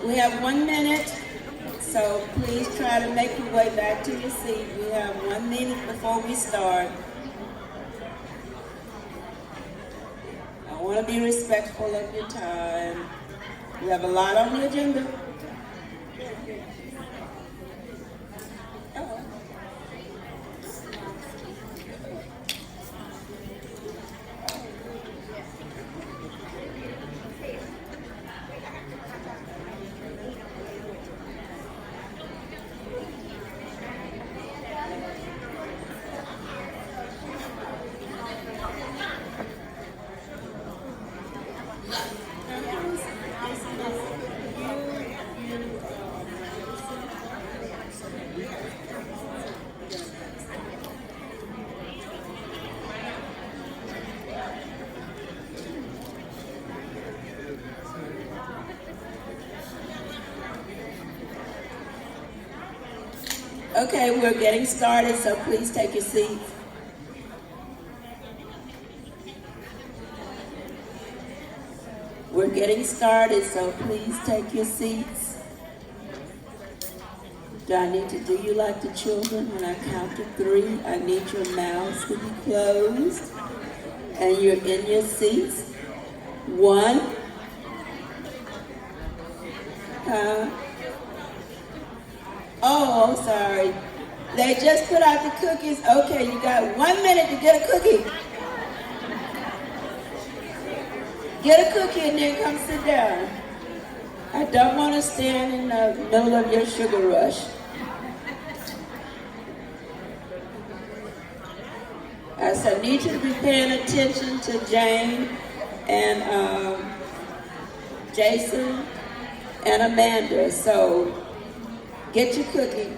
We have 1 minute, so please try to make your way back to your seat. We have 1 minute before we start. I want to be respectful of your time. We have a lot on the agenda. Okay, we're getting started, so please take your seats. We're getting started, so please take your seats. Do I need to do you like the children? When I count to 3, I need your mouths to be closed and you're in your seats. 1. Oh, sorry. They just put out the cookies. Okay, you got 1 minute to get a cookie. Get a cookie and then come sit down. I don't want to stand in the middle of your sugar rush. So I need you to be paying attention to Jane and Jason and Amanda. So get your cookie.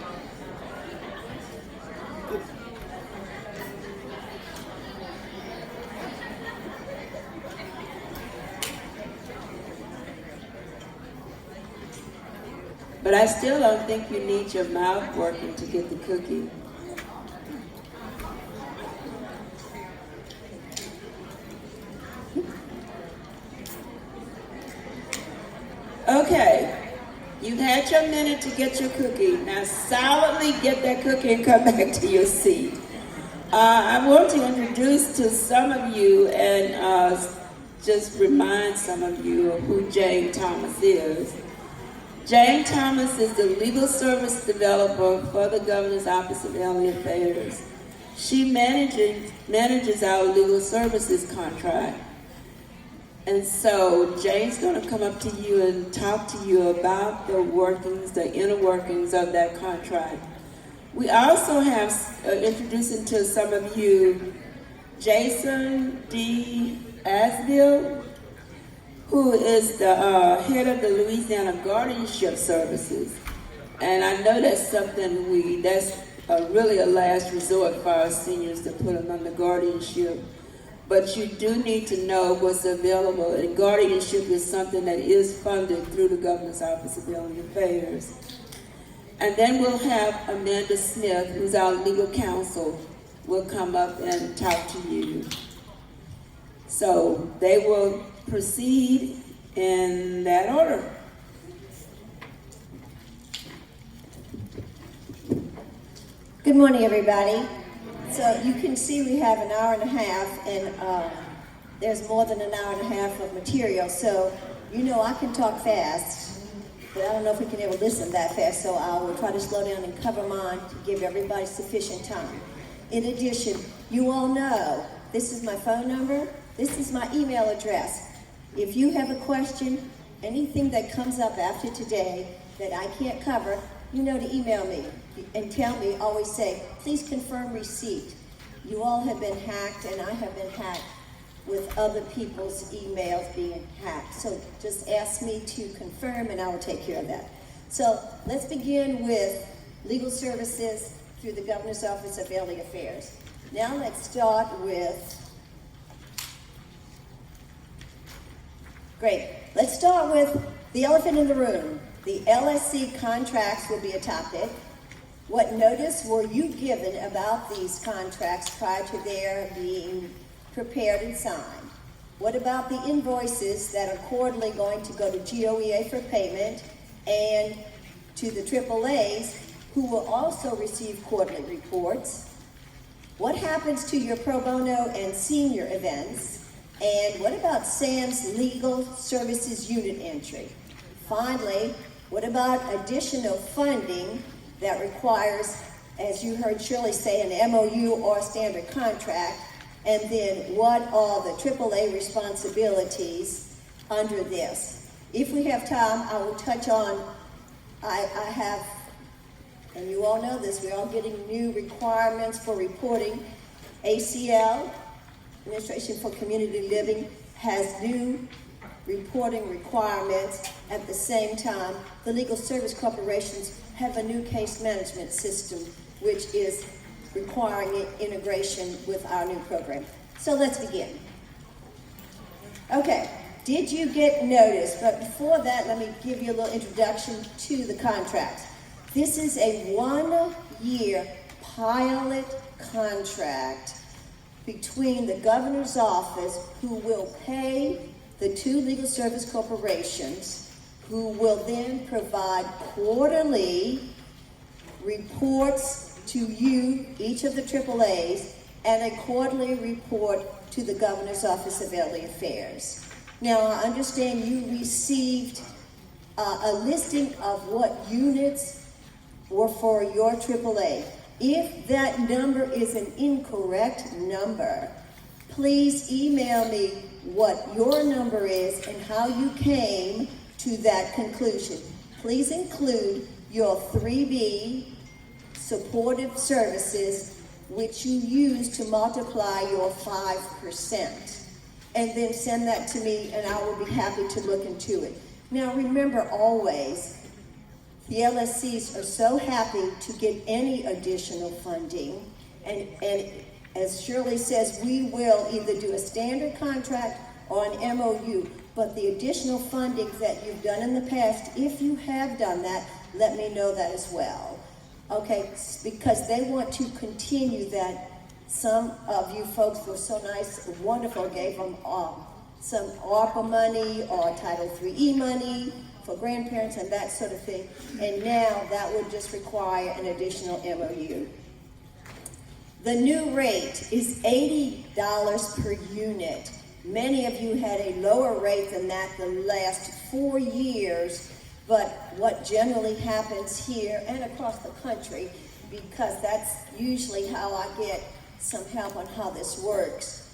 But I still don't think you need your mouth working to get the cookie. Okay, you've had your minute to get your cookie. Now silently get that cookie and come back to your seat. I want to introduce to some of you and just remind some of you of who Jane Thomas is. Jane Thomas is the legal service developer for the Governor's Office of Elderly Affairs. She manages our legal services contract. And so Jane's going to come up to you and talk to you about the workings, the inner workings of that contract. We also have introducing to some of you Jason D. Asbill, who is the head of the Louisiana Guardianship Services. And I know that's something that's really a last resort for our seniors to put them under guardianship. But you do need to know what's available, and guardianship is something that is funded through the Governor's Office of Elderly Affairs. And then we'll have Amanda Smith, who's our legal counsel, will come up and talk to you. So they will proceed in that order. Good morning, everybody. So you can see we have an hour and a half, and there's more than an hour and a half of material. So you know I can talk fast, but I don't know if we can ever listen that fast. So I will try to slow down and cover mine to give everybody sufficient time. In addition, you all know this is my phone number. This is my email address. If you have a question, anything that comes up after today that I can't cover, you know to email me and tell me, always say, please confirm receipt. You all have been hacked, and I have been hacked with other people's emails being hacked. So just ask me to confirm and I will take care of that. So let's begin with legal services through the Governor's Office of Elderly Affairs. Now let's start with, let's start with the elephant in the room. The LSC contracts will be a topic. What notice were you given about these contracts prior to their being prepared and signed? What about the invoices that are quarterly going to go to GOEA for payment? and to the AAAs, who will also receive quarterly reports? What happens to your pro bono and senior events? And what about SAM's legal services unit entry? Finally, what about additional funding that requires, as you heard Shirley say, an MOU or a standard contract? And then what are the AAA responsibilities under this? If we have time, I will touch on, I have, and you all know this, we're all getting new requirements for reporting. ACL, Administration for Community Living, has new reporting requirements. At the same time, the legal service corporations have a new case management system, which is requiring integration with our new program. So let's begin. Okay, did you get notice? But before that, let me give you a little introduction to the contract. This is a 1-year pilot contract between the governor's office, who will pay the 2 legal service corporations, who will then provide quarterly reports to you, each of the AAAs, and a quarterly report to the Governor's Office of Elderly Affairs. Now, I understand you received a listing of what units were for your AAA. If that number is an incorrect number, please email me what your number is and how you came to that conclusion. Please include your 3B supportive services, which you use to multiply your 5%. And then send that to me, and I will be happy to look into it. Now, remember always, the LSCs are so happy to get any additional funding. And as Shirley says, we will either do a standard contract or an MOU. But the additional funding that you've done in the past, if you have done that, let me know that as well. Okay, because they want to continue that. Some of you folks were so nice, wonderful, gave them some ARPA money or Title III money for grandparents and that sort of thing. And now that would just require an additional MOU. The new rate is $80 per unit. Many of you had a lower rate than that the last 4 years. But what generally happens here and across the country, because that's usually how I get some help on how this works,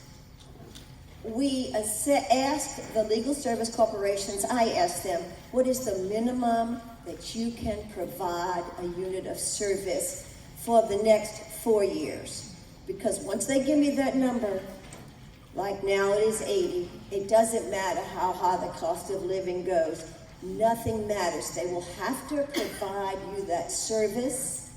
we ask the legal service corporations, I ask them, what is the minimum that you can provide a unit of service for the next 4 years? Because once they give me that number, like now it is 80, it doesn't matter how high the cost of living goes. Nothing matters. They will have to provide you that service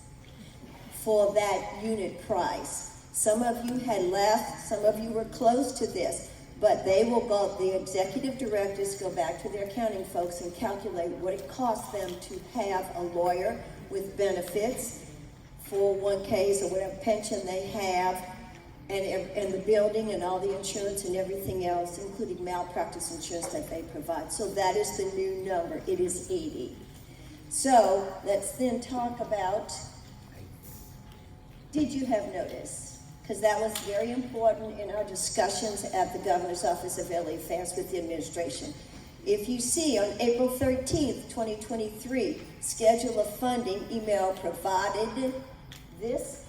for that unit price. Some of you had left, some of you were close to this, but they will go, the executive directors go back to their accounting folks and calculate what it costs them to have a lawyer with benefits, 401ks or whatever pension they have, and the building and all the insurance and everything else, including malpractice insurance that they provide. So that is the new number. It is 80. So let's then talk about, did you have notice? Because that was very important in our discussions at the Governor's Office of Elderly Affairs with the administration. If you see on April 13th, 2023, schedule of funding email provided this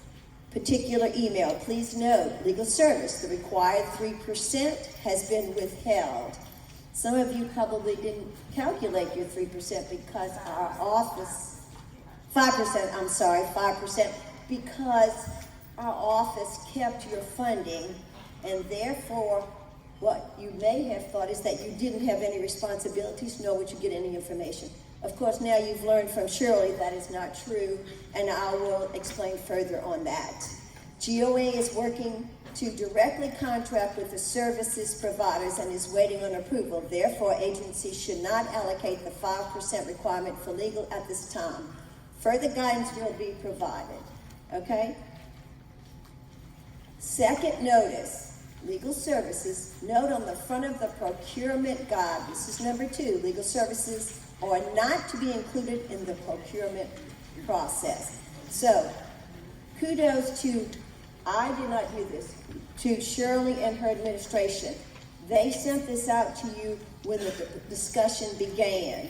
particular email. Please note, legal service, the required 3% has been withheld. Some of you probably didn't calculate your 3% because our office, 5%, because our office kept your funding, and therefore what you may have thought is that you didn't have any responsibilities, nor would you get any information. Of course, now you've learned from Shirley that is not true, and I will explain further on that. GOEA is working to directly contract with the services providers and is waiting on approval. Therefore, agencies should not allocate the 5% requirement for legal at this time. Further guidance will be provided. Okay? Second notice, legal services. Note on the front of the procurement guide, this is number 2, legal services or not to be included in the procurement process. So, kudos to, I did not do this, to Shirley and her administration. They sent this out to you when the discussion began.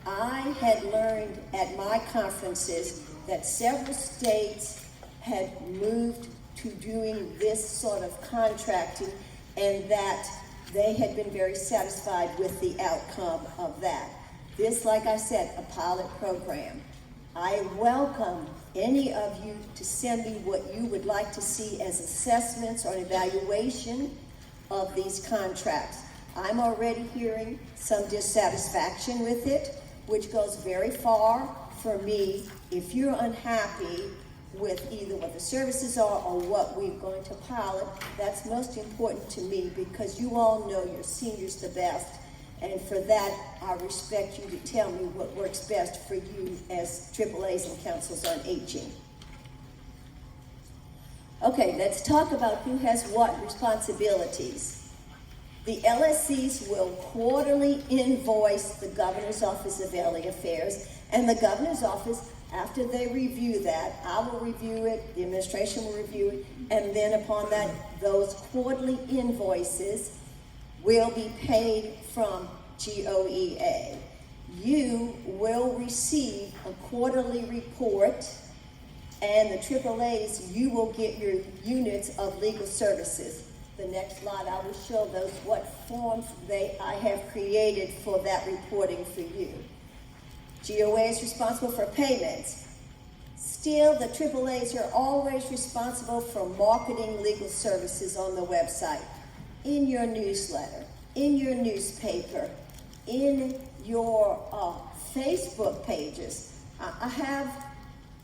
I had learned at my conferences that several states had moved to doing this sort of contracting, and that they had been very satisfied with the outcome of that. This, like I said, a pilot program. I welcome any of you to send me what you would like to see as assessments or evaluation of these contracts. I'm already hearing some dissatisfaction with it, which goes very far for me. If you're unhappy with either what the services are or what we're going to pilot, that's most important to me, because you all know your seniors the best. And for that, I respect you to tell me what works best for you as AAAs and councils on aging. Okay, let's talk about who has what responsibilities. The LSCs will quarterly invoice the Governor's Office of Elderly Affairs, and the Governor's Office, after they review that, I will review it, the administration will review it, and then upon that, those quarterly invoices will be paid from GOEA. You will receive a quarterly report, and the AAAs, you will get your units of legal services. The next slide, I will show those what forms I have created for that reporting for you. GOEA is responsible for payments. Still, the AAAs are always responsible for marketing legal services on the website, in your newsletter, in your newspaper, in your Facebook pages. I have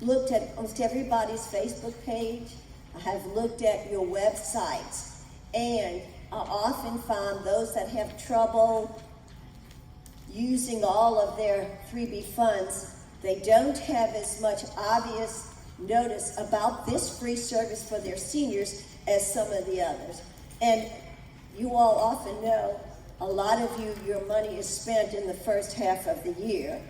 looked at almost everybody's Facebook page. I have looked at your websites, and I often find those that have trouble using all of their 3B funds, they don't have as much obvious notice about this free service for their seniors as some of the others. And you all often know, a lot of you, your money is spent in the first half of the year.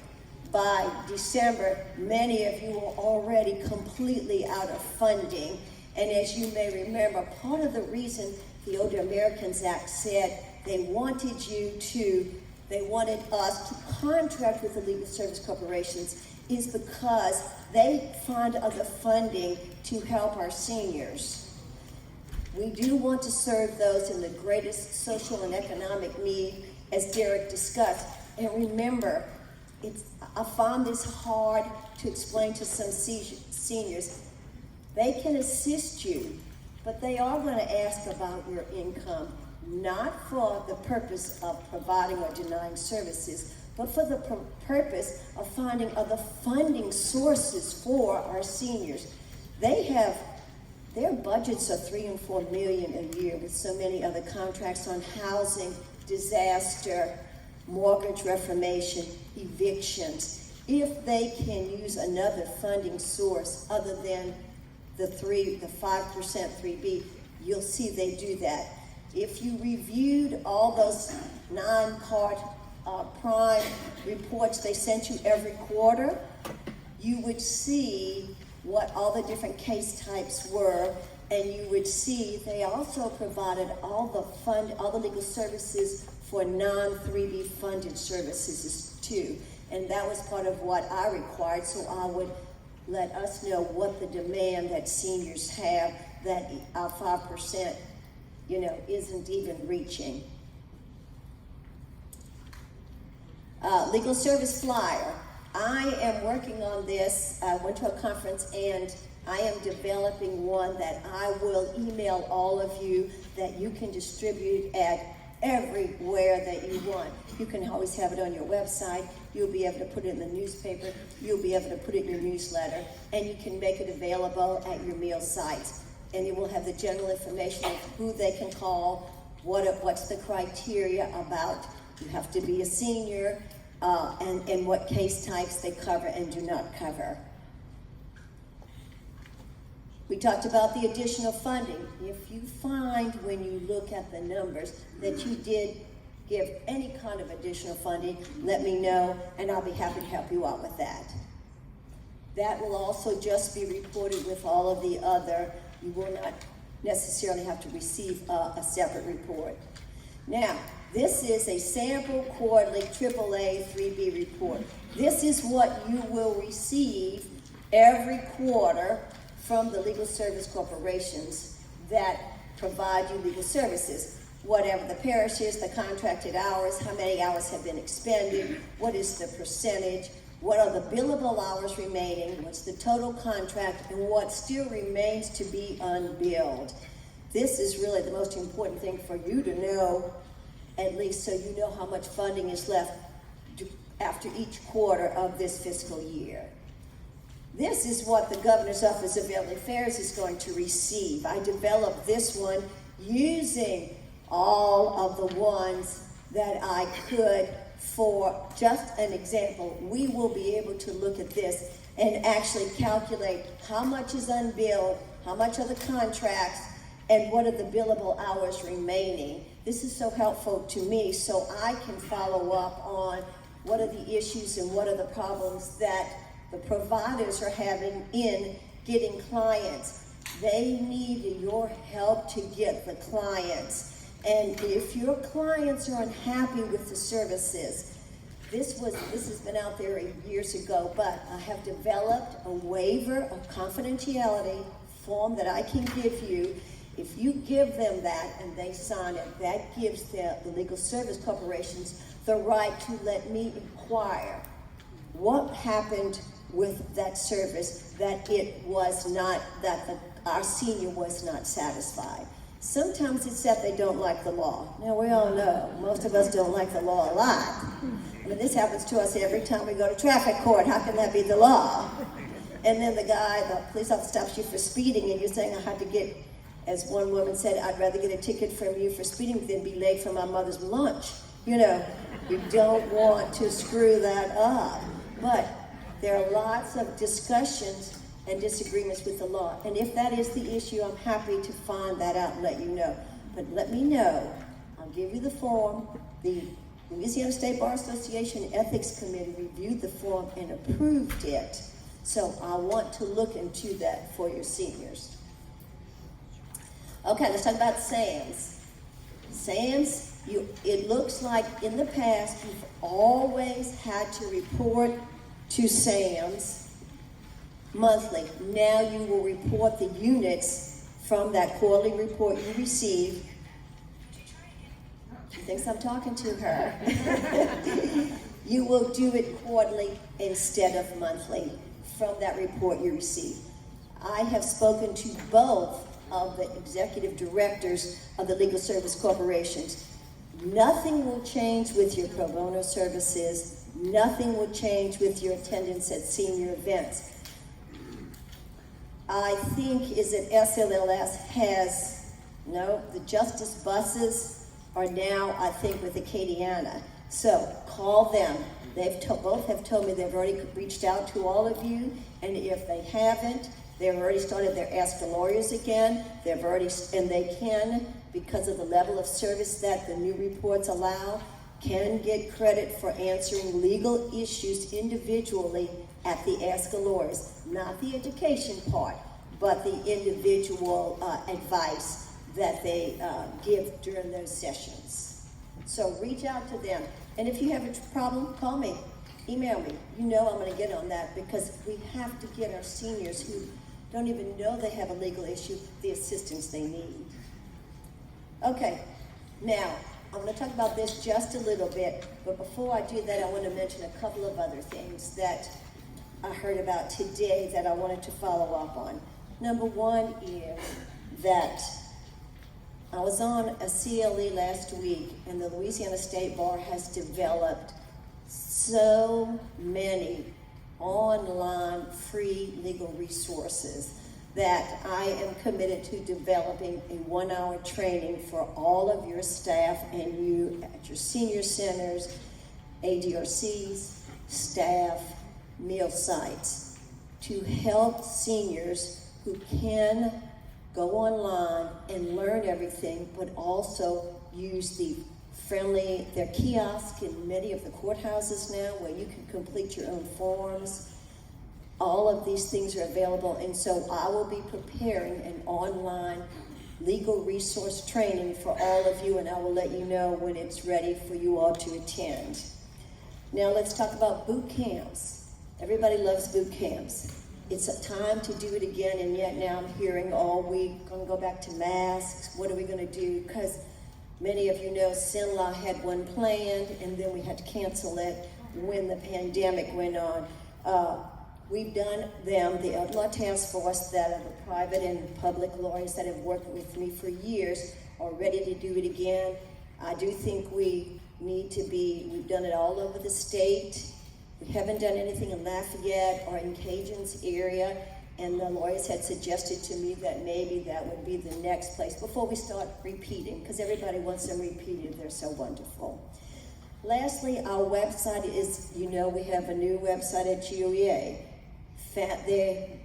By December, many of you are already completely out of funding. And as you may remember, part of the reason the Older Americans Act said they wanted us to contract with the legal service corporations is because they find other funding to help our seniors. We do want to serve those in the greatest social and economic need, as Derek discussed. And remember, I found this hard to explain to some seniors. They can assist you, but they are going to ask about your income, not for the purpose of providing or denying services, but for the purpose of finding other funding sources for our seniors. Their budgets are $3 and $4 million a year, with so many other contracts on housing, disaster, mortgage reformation, evictions. If they can use another funding source other than the 5% 3B, you'll see they do that. If you reviewed all those non-part prime reports they sent you every quarter, you would see what all the different case types were, and you would see they also provided all the legal services for non-3B funded services too. And that was part of what I required, so I would let us know what the demand that seniors have that our 5%, isn't even reaching. Legal service flyer. I am working on this. I went to a conference and I am developing one that I will email all of you that you can distribute at everywhere that you want. You can always have it on your website. You'll be able to put it in the newspaper. You'll be able to put it in your newsletter. And you can make it available at your meal sites. And it will have the general information of who they can call, what's the criteria about. You have to be a senior, and what case types they cover and do not cover. We talked about the additional funding. If you find when you look at the numbers that you did give any kind of additional funding, let me know, and I'll be happy to help you out with that. That will also just be reported with all of the other. You will not necessarily have to receive a separate report. Now, this is a sample quarterly AAA 3B report. This is what you will receive every quarter from the legal service corporations that provide you legal services. Whatever the parish is, the contracted hours, how many hours have been expended, what is the percentage, what are the billable hours remaining, what's the total contract, and what still remains to be unbilled. This is really the most important thing for you to know, at least so you know how much funding is left after each quarter of this fiscal year. This is what the Governor's Office of Elderly Affairs is going to receive. I developed this one using all of the ones that I could. For just an example, we will be able to look at this and actually calculate how much is unbilled, how much are the contracts, and what are the billable hours remaining. This is so helpful to me so I can follow up on what are the issues and what are the problems that the providers are having in getting clients. They need your help to get the clients. And if your clients are unhappy with the services, this has been out there years ago, but I have developed a waiver of confidentiality form that I can give you. If you give them that and they sign it, that gives the legal service corporations the right to let me inquire what happened with that service, that it was not, our senior was not satisfied. Sometimes it's that they don't like the law. Now, we all know, most of us don't like the law a lot. I mean, this happens to us every time we go to traffic court. How can that be the law? And then the police officer stops you for speeding, and you're saying, I had to get, as one woman said, I'd rather get a ticket from you for speeding than be late for my mother's lunch. You know, you don't want to screw that up. But there are lots of discussions and disagreements with the law. And if that is the issue, I'm happy to find that out and let you know. But let me know. I'll give you the form. The Louisiana State Bar Association Ethics Committee reviewed the form and approved it. So I want to look into that for your seniors. Okay, let's talk about SAMs. SAMs, it looks like in the past you've always had to report to SAMs monthly. Now you will report the units from that quarterly report you receive. She thinks I'm talking to her. You will do it quarterly instead of monthly from that report you receive. I have spoken to both of the executive directors of the legal service corporations. Nothing will change with your pro bono services. Nothing will change with your attendance at senior events. I think, is it SLLS has, no, the justice buses are now, I think, with Acadiana. So call them. Both have told me they've already reached out to all of you, and if they haven't, they've already started their Ask the Lawyers again. And they can, because of the level of service that the new reports allow, can get credit for answering legal issues individually at the Ask the Lawyers. Not the education part, but the individual advice that they give during those sessions. So reach out to them. And if you have a problem, call me, email me. You know I'm going to get on that, because we have to get our seniors who don't even know they have a legal issue the assistance they need. Okay, now I'm going to talk about this just a little bit, but before I do that, I want to mention a couple of other things that I heard about today that I wanted to follow up on. Number one is that I was on a CLE last week, and the Louisiana State Bar has developed so many online free legal resources that I am committed to developing a 1-hour training for all of your staff and you at your senior centers, ADRCs, staff, meal sites, to help seniors who can go online and learn everything, but also use the friendly. There are kiosks in many of the courthouses now where you can complete your own forms. All of these things are available, and so I will be preparing an online legal resource training for all of you, and I will let you know when it's ready for you all to attend. Now let's talk about boot camps. Everybody loves boot camps. It's a time to do it again, and yet now I'm hearing all week, going to go back to masks. What are we going to do? Because many of you know Sinla had one planned, and then we had to cancel it when the pandemic went on. We've done them, the Outlaw Task Force, that are the private and public lawyers that have worked with me for years, are ready to do it again. I do think we need to be, we've done it all over the state. We haven't done anything in Lafayette or in Cajun's area, and the lawyers had suggested to me that maybe that would be the next place before we start repeating, because everybody wants them repeated. They're so wonderful. Lastly, our website is, you know, we have a new website at GOEA.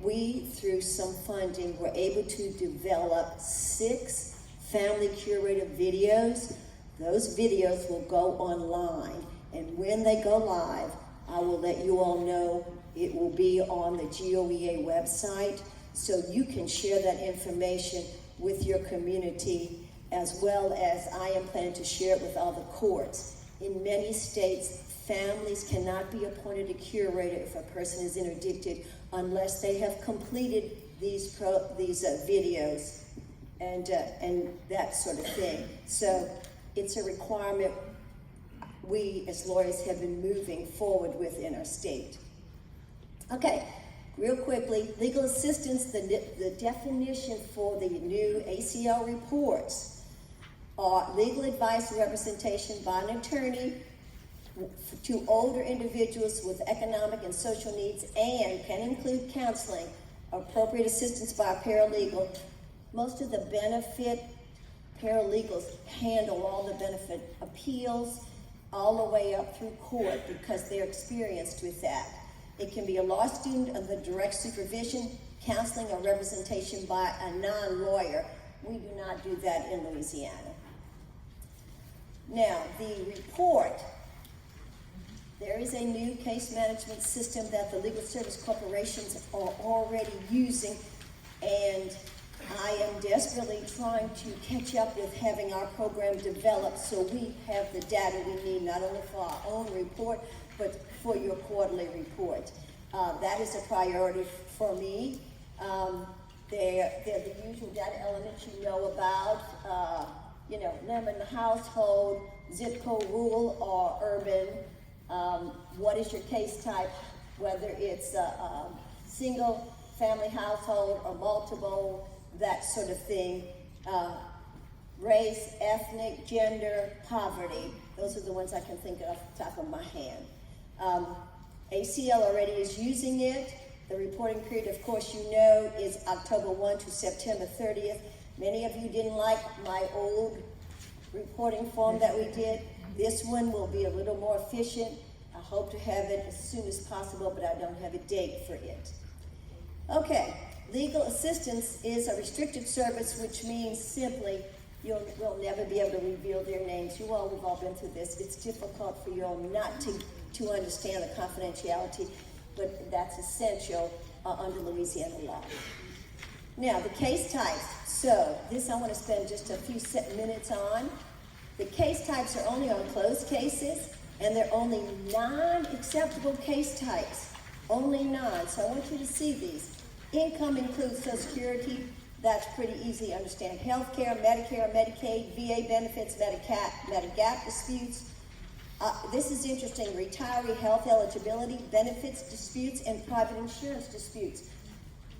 We, through some funding, were able to develop 6 family curated videos. Those videos will go online, and when they go live, I will let you all know. It will be on the GOEA website, so you can share that information with your community, as well as I am planning to share it with all the courts. In many states, families cannot be appointed a curator if a person is interdicted unless they have completed these videos and that sort of thing. So it's a requirement we as lawyers have been moving forward with in our state. Okay, real quickly, legal assistance, the definition for the new ACL reports are legal advice and representation by an attorney to older individuals with economic and social needs, and can include counseling, appropriate assistance by a paralegal. Most of the benefit paralegals handle all the benefit appeals all the way up through court because they're experienced with that. It can be a law student under direct supervision, counseling, or representation by a non-lawyer. We do not do that in Louisiana. Now, the report. There is a new case management system that the legal service corporations are already using, and I am desperately trying to catch up with having our program developed so we have the data we need, not only for our own report, but for your quarterly report. That is a priority for me. They're the usual data elements you know about, lemon household, zip code, rural or urban. What is your case type, whether it's a single family household or multiple, that sort of thing. Race, ethnic, gender, poverty. Those are the ones I can think of off the top of my hand. ACL already is using it. The reporting period, of course, you know, is October 1 to September 30th. Many of you didn't like my old reporting form that we did. This one will be a little more efficient. I hope to have it as soon as possible, but I don't have a date for it. Okay, legal assistance is a restricted service, which means simply we'll never be able to reveal their names. We've all been through this. It's difficult for you all not to understand the confidentiality, but that's essential under Louisiana law. Now, the case types. So this I want to spend just a few minutes on. The case types are only on closed cases, and there are only 9 acceptable case types. Only 9. So I want you to see these. Income includes Social Security. That's pretty easy to understand. Healthcare, Medicare, Medicaid, VA benefits, Medigap disputes. This is interesting. Retiree health eligibility, benefits disputes, and private insurance disputes.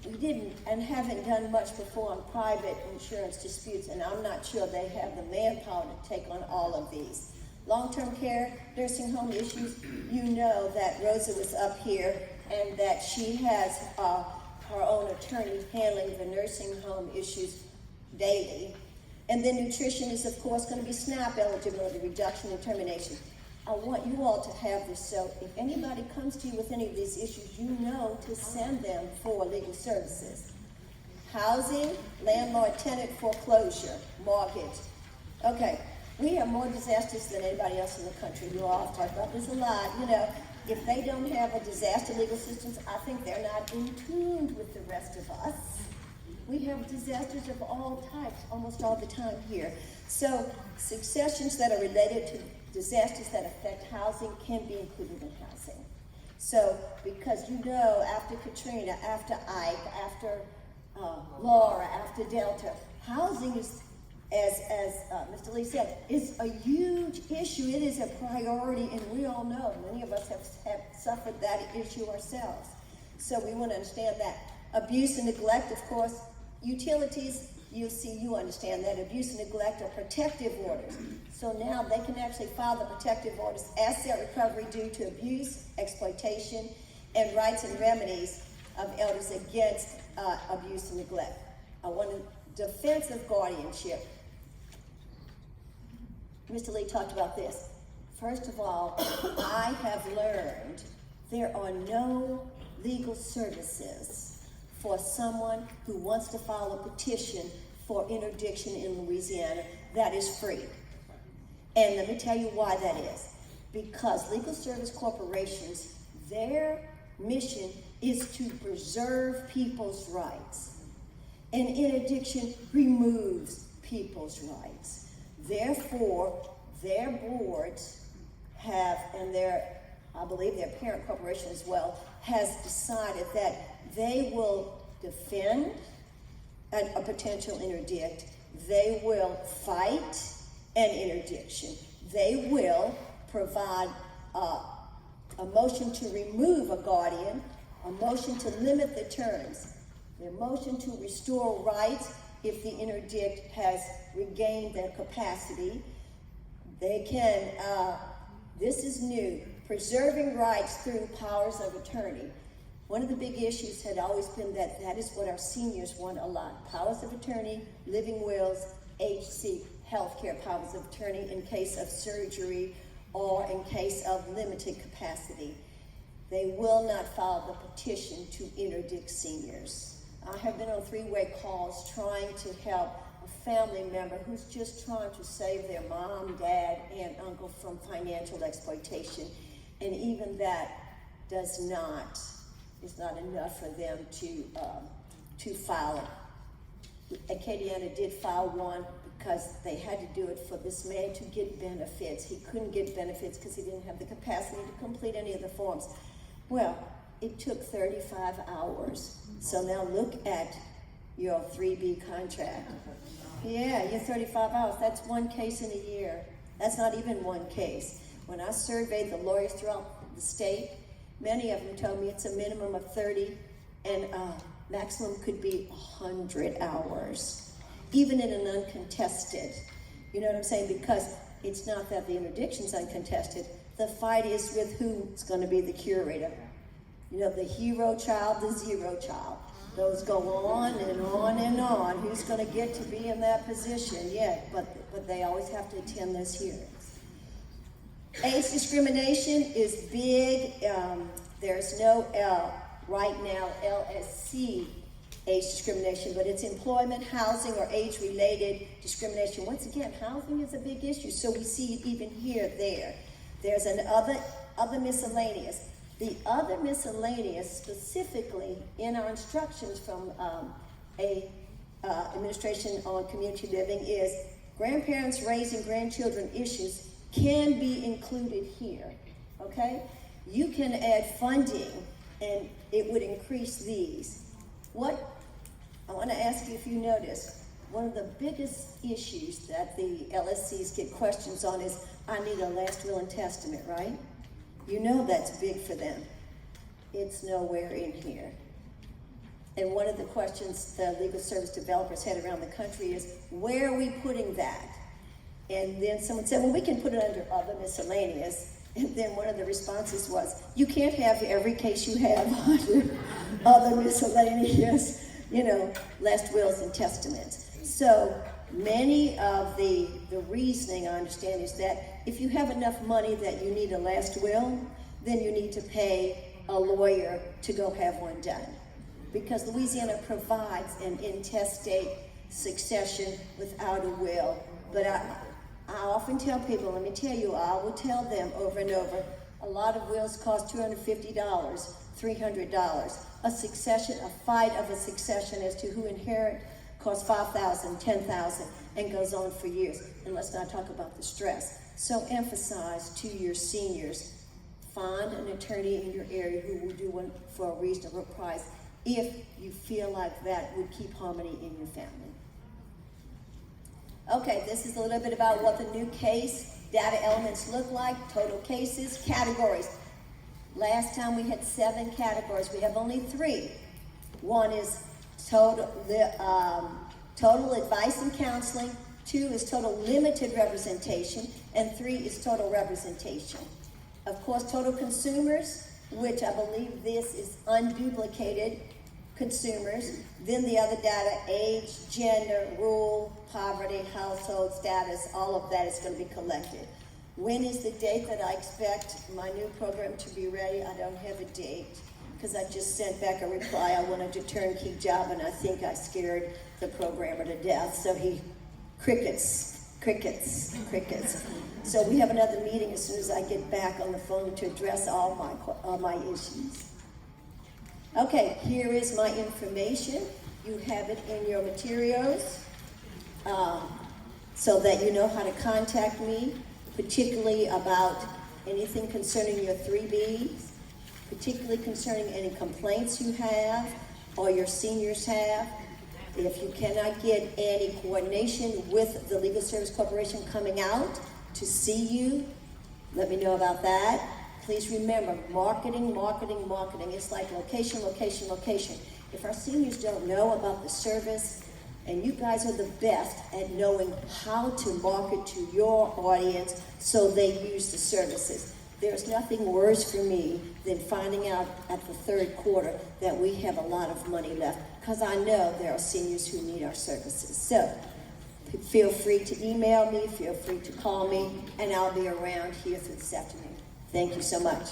We didn't and haven't done much before on private insurance disputes, and I'm not sure they have the manpower to take on all of these. Long-term care, nursing home issues. You know that Rosa was up here and that she has her own attorney handling the nursing home issues daily. And then nutrition is, of course, going to be SNAP eligibility, reduction and termination. I want you all to have this, so if anybody comes to you with any of these issues, you know to send them for legal services. Housing, landlord-tenant foreclosure, mortgage. Okay, We have more disasters than anybody else in the country. You all have talked about this a lot. You know, if they don't have a disaster legal systems, I think they're not in tune with the rest of us. We have disasters of all types almost all the time here. So successions that are related to disasters that affect housing can be included in housing. So, because you know, after Katrina, after Ike, after Laura, after Delta, housing is, as Mr. Lee said, is a huge issue. It is a priority, and we all know, many of us have suffered that issue ourselves. So we want to understand that. Abuse and neglect, of course, utilities, you understand that abuse and neglect are protective orders. So now they can actually file the protective orders, asset recovery due to abuse, exploitation, and rights and remedies of elders against abuse and neglect. I want defensive guardianship. Mr. Lee talked about this. First of all, I have learned there are no legal services for someone who wants to file a petition for interdiction in Louisiana that is free. And let me tell you why that is. Because legal service corporations, their mission is to preserve people's rights. And interdiction removes people's rights. Therefore, their boards have, and I believe their parent corporation as well, has decided that they will defend a potential interdict. They will fight an interdiction. They will provide a motion to remove a guardian, a motion to limit the terms, a motion to restore rights if the interdict has regained their capacity. They can, this is new, preserving rights through powers of attorney. One of the big issues had always been that is what our seniors want a lot. Powers of attorney, living wills, HC, healthcare powers of attorney in case of surgery or in case of limited capacity. They will not file the petition to interdict seniors. I have been on three-way calls trying to help a family member who's just trying to save their mom, dad, aunt, uncle from financial exploitation. And even that is not enough for them to file it. Acadiana did file one because they had to do it for this man to get benefits. He couldn't get benefits because he didn't have the capacity to complete any of the forms. Well, it took 35 hours. So now look at your 3B contract. Yeah, your 35 hours, that's one case in a year. That's not even one case. When I surveyed the lawyers throughout the state, many of them told me it's a minimum of 30 and maximum could be 100 hours, even in an uncontested. You know what I'm saying? Because it's not that the interdiction's uncontested. The fight is with who's going to be the curator. You know, the hero child, the zero child. Those go on and on and on. Who's going to get to be in that position? Yeah, but they always have to attend those hearings. Age discrimination is big. There's no right now LSC age discrimination, but it's employment, housing, or age-related discrimination. Once again, housing is a big issue, so we see it even here, there. There's an other miscellaneous. The other miscellaneous, specifically in our instructions from administration on community living, is grandparents raising grandchildren issues can be included here, okay? You can add funding and it would increase these. I want to ask you if you noticed, one of the biggest issues that the LSCs get questions on is, I need a last will and testament, right? You know that's big for them. It's nowhere in here. And one of the questions the legal service developers had around the country is, where are we putting that? And then someone said, well, we can put it under other miscellaneous. And then one of the responses was, you can't have every case you have under other miscellaneous, last wills and testaments. So many of the reasoning, I understand, is that if you have enough money that you need a last will, then you need to pay a lawyer to go have one done. Because Louisiana provides an intestate succession without a will. But often tell people, let me tell you, I will tell them over and over, a lot of wills cost $250, $300. A fight of a succession as to who inherit costs $5,000, $10,000, and goes on for years. And let's not talk about the stress. So emphasize to your seniors, find an attorney in your area who will do one for a reasonable price if you feel like that would keep harmony in your family. Okay, this is a little bit about what the new case data elements look like, total cases, categories. Last time we had 7 categories. We have only 3. One is total advice and counseling. 2 is total limited representation. And 3 is total representation. Of course, total consumers, which I believe this is unduplicated consumers. Then the other data, age, gender, rural, poverty, household status, all of that is going to be collected. When is the date that I expect my new program to be ready? I don't have a date because I just sent back a reply. I wanted a turnkey job and I think I scared the programmer to death. So he crickets. So we have another meeting as soon as I get back on the phone to address all my issues. Okay, here is my information. You have it in your materials so that you know how to contact me, particularly about anything concerning your 3Bs, particularly concerning any complaints you have or your seniors have. If you cannot get any coordination with the Legal Service Corporation coming out to see you, let me know about that. Please remember, marketing. It's like location. If our seniors don't know about the service, and you guys are the best at knowing how to market to your audience so they use the services. There's nothing worse for me than finding out at the third quarter that we have a lot of money left, because I know there are seniors who need our services. So feel free to email me, feel free to call me, and I'll be around here through this afternoon. Thank you so much.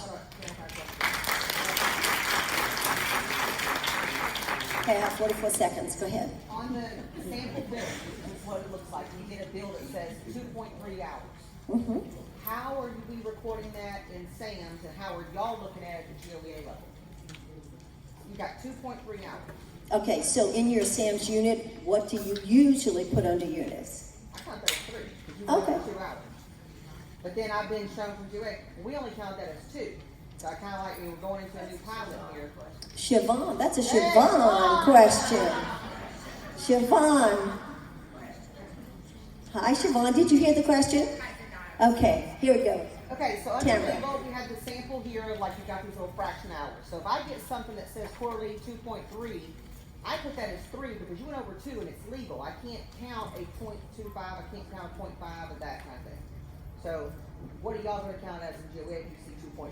Okay, I have 44 seconds. Go ahead. On the sample bill, this is what it looks like. We get a bill that says 2.3 hours. Mm-hmm. How are we recording that in SAMS, and how are y'all looking at it at the GOEA level? You got 2.3 hours. Okay, so in your SAMS unit, what do you usually put under units? I count that as 3, because you Okay. got 2 hours. But then I've been shown from GOEA, we only count that as 2. So I kind of like, we were going into a new pilot here. Siobhan, that's a Siobhan question. Siobhan. Hi, Siobhan. Did you hear the question? Okay, here we go. Okay, so under Tamara. legal, we have the sample here of like you got these little fraction hours. So if I get something that says correlated 2.3, I put that as 3 because you went over 2 and it's legal. I can't count a 0.25, I can't count 0.5 and that kind of thing. So what are y'all going to count as in GOEA if you see 2.3?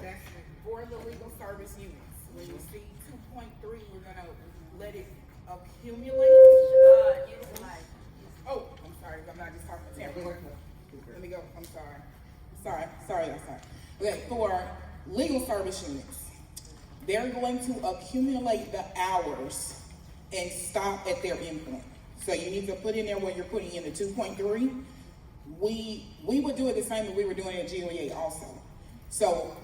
That's for the legal service units. When you see 2.3, we're gonna let it accumulate. Oh, I'm sorry, I'm not just talking to Tamara. Let me go, I'm sorry. Okay, for legal service units, they're going to accumulate the hours and stop at their endpoint. So you need to put in there when you're putting in the 2.3. We would do it the same as we were doing at GOEA also. So,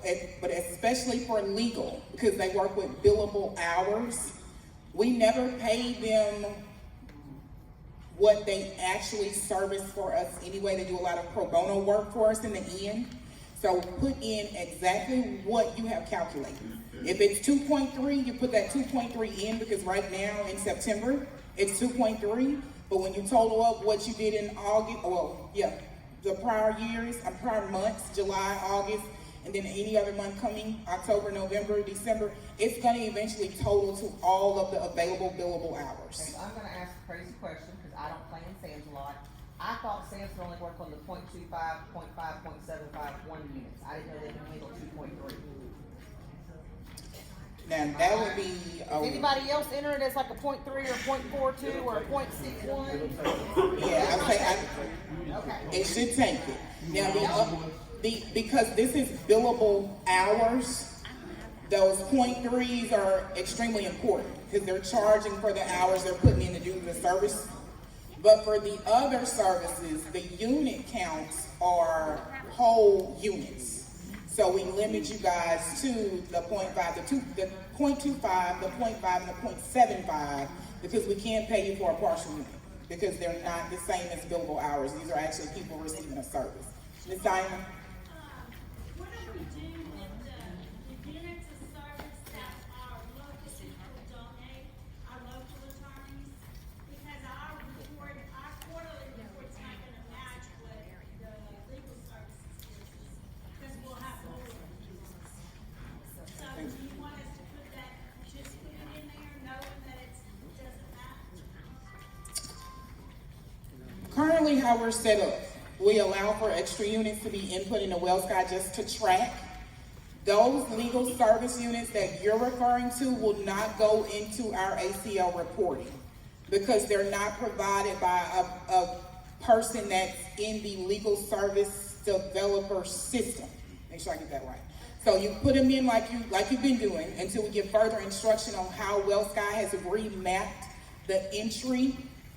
but especially for legal, because they work with billable hours, we never pay them what they actually service for us anyway. They do a lot of pro bono work for us in the end. So put in exactly what you have calculated. If it's 2.3, you put that 2.3 in, because right now in September, it's 2.3. But when you total up what you did in August, the prior years, prior months, July, August, and then any other month coming, October, November, December, it's going to eventually total to all of the available billable hours. Okay, I'm going to ask a crazy question because I don't play in SAMS a lot. I thought SAMS could only work on the 0.25, 0.5, 0.75, 1 units. I didn't know they could handle 2.3. Now that would be. Is anybody else enter it as like a 0.3 or 0.42 or a 0.61? Yeah, Okay. it should take it. Now because this is billable hours, those 0.3s are extremely important because they're charging for the hours they're putting in to do the service. But for the other services, the unit counts are whole units. So we limit you guys to the 0.5, the 0.25, the 0.5, and the 0.75 because we can't pay you for a partial unit because they're not the same as billable hours. These are actually people receiving a service. Ms. Diamond? What do we do with the units of service that our local people donate, our local attorneys? Because our report, our quarterly report's not gonna match what the legal services is, because we'll have more of these. So do you want us to put that, just put it in there, knowing that it doesn't match? Currently, how we're set up, we allow for extra units to be input in the Wells Guide just to track. Those legal service units that you're referring to will not go into our ACL reporting because they're not provided by a person that's in the legal service developer system. Make sure I get that right. So you put them in like you've been doing until we get further instruction on how Wells Guide has remapped the entry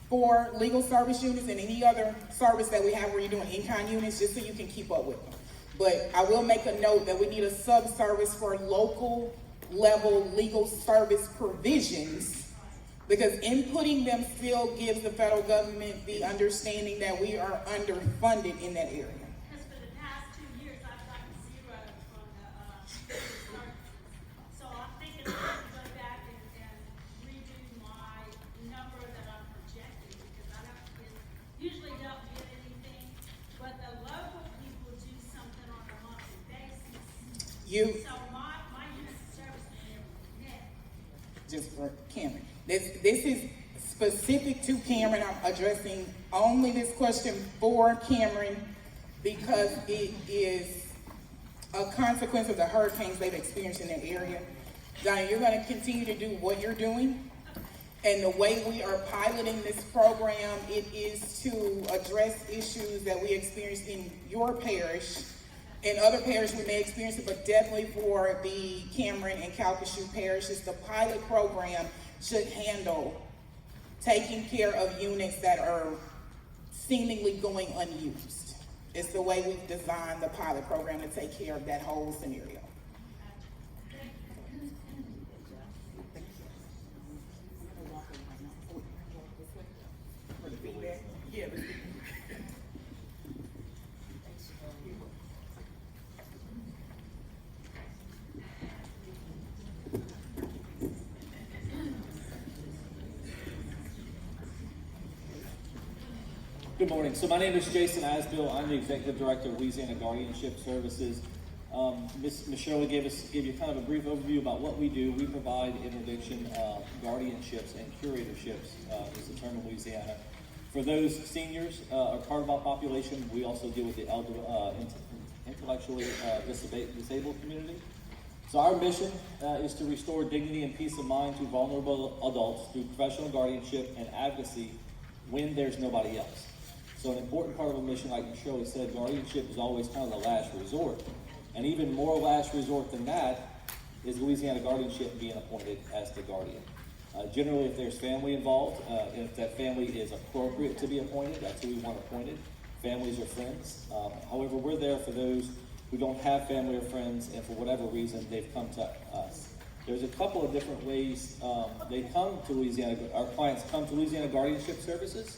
for legal service units and any other service that we have where you're doing in-kind units, just so you can keep up with them. But I will make a note that we need a sub-service for local level legal service provisions because inputting them still gives the federal government the understanding that we are underfunded in that area. Because for the past 2 years, I've gotten 0 from the services. So I'm thinking I'm gonna go back and redo my number that I'm projecting, because I usually don't get anything, but the local people do something on a monthly basis. So my units of service are net. Just for Cameron. This is specific to Cameron. I'm addressing only this question for Cameron because it is a consequence of the hurricanes they've experienced in that area. Diane, you're going to continue to do what you're doing. And the way we are piloting this program, it is to address issues that we experienced in your parish. In other parishes, we may experience it, but definitely for the Cameron and Calcasieu parishes, the pilot program should handle taking care of units that are seemingly going unused. It's the way we've designed the pilot program to take care of that whole scenario. Yeah. Good morning. So my name is Jason Asbill. I'm the Executive Director of Louisiana Guardianship Services. Ms. Shirley gave you kind of a brief overview about what we do. We provide interdiction, guardianships, and curatorships, is the term in Louisiana. For those seniors or part of our population, we also deal with the elder, intellectually disabled community. So our mission is to restore dignity and peace of mind to vulnerable adults through professional guardianship and advocacy when there's nobody else. So an important part of a mission, like Shirley said, guardianship is always kind of the last resort. And even more last resort than that is Louisiana guardianship being appointed as the guardian. Generally, if there's family involved, and if that family is appropriate to be appointed, that's who we want appointed, families or friends. However, we're there for those who don't have family or friends, and for whatever reason, they've come to us. There's a couple of different ways they come to Louisiana, our clients come to Louisiana Guardianship Services.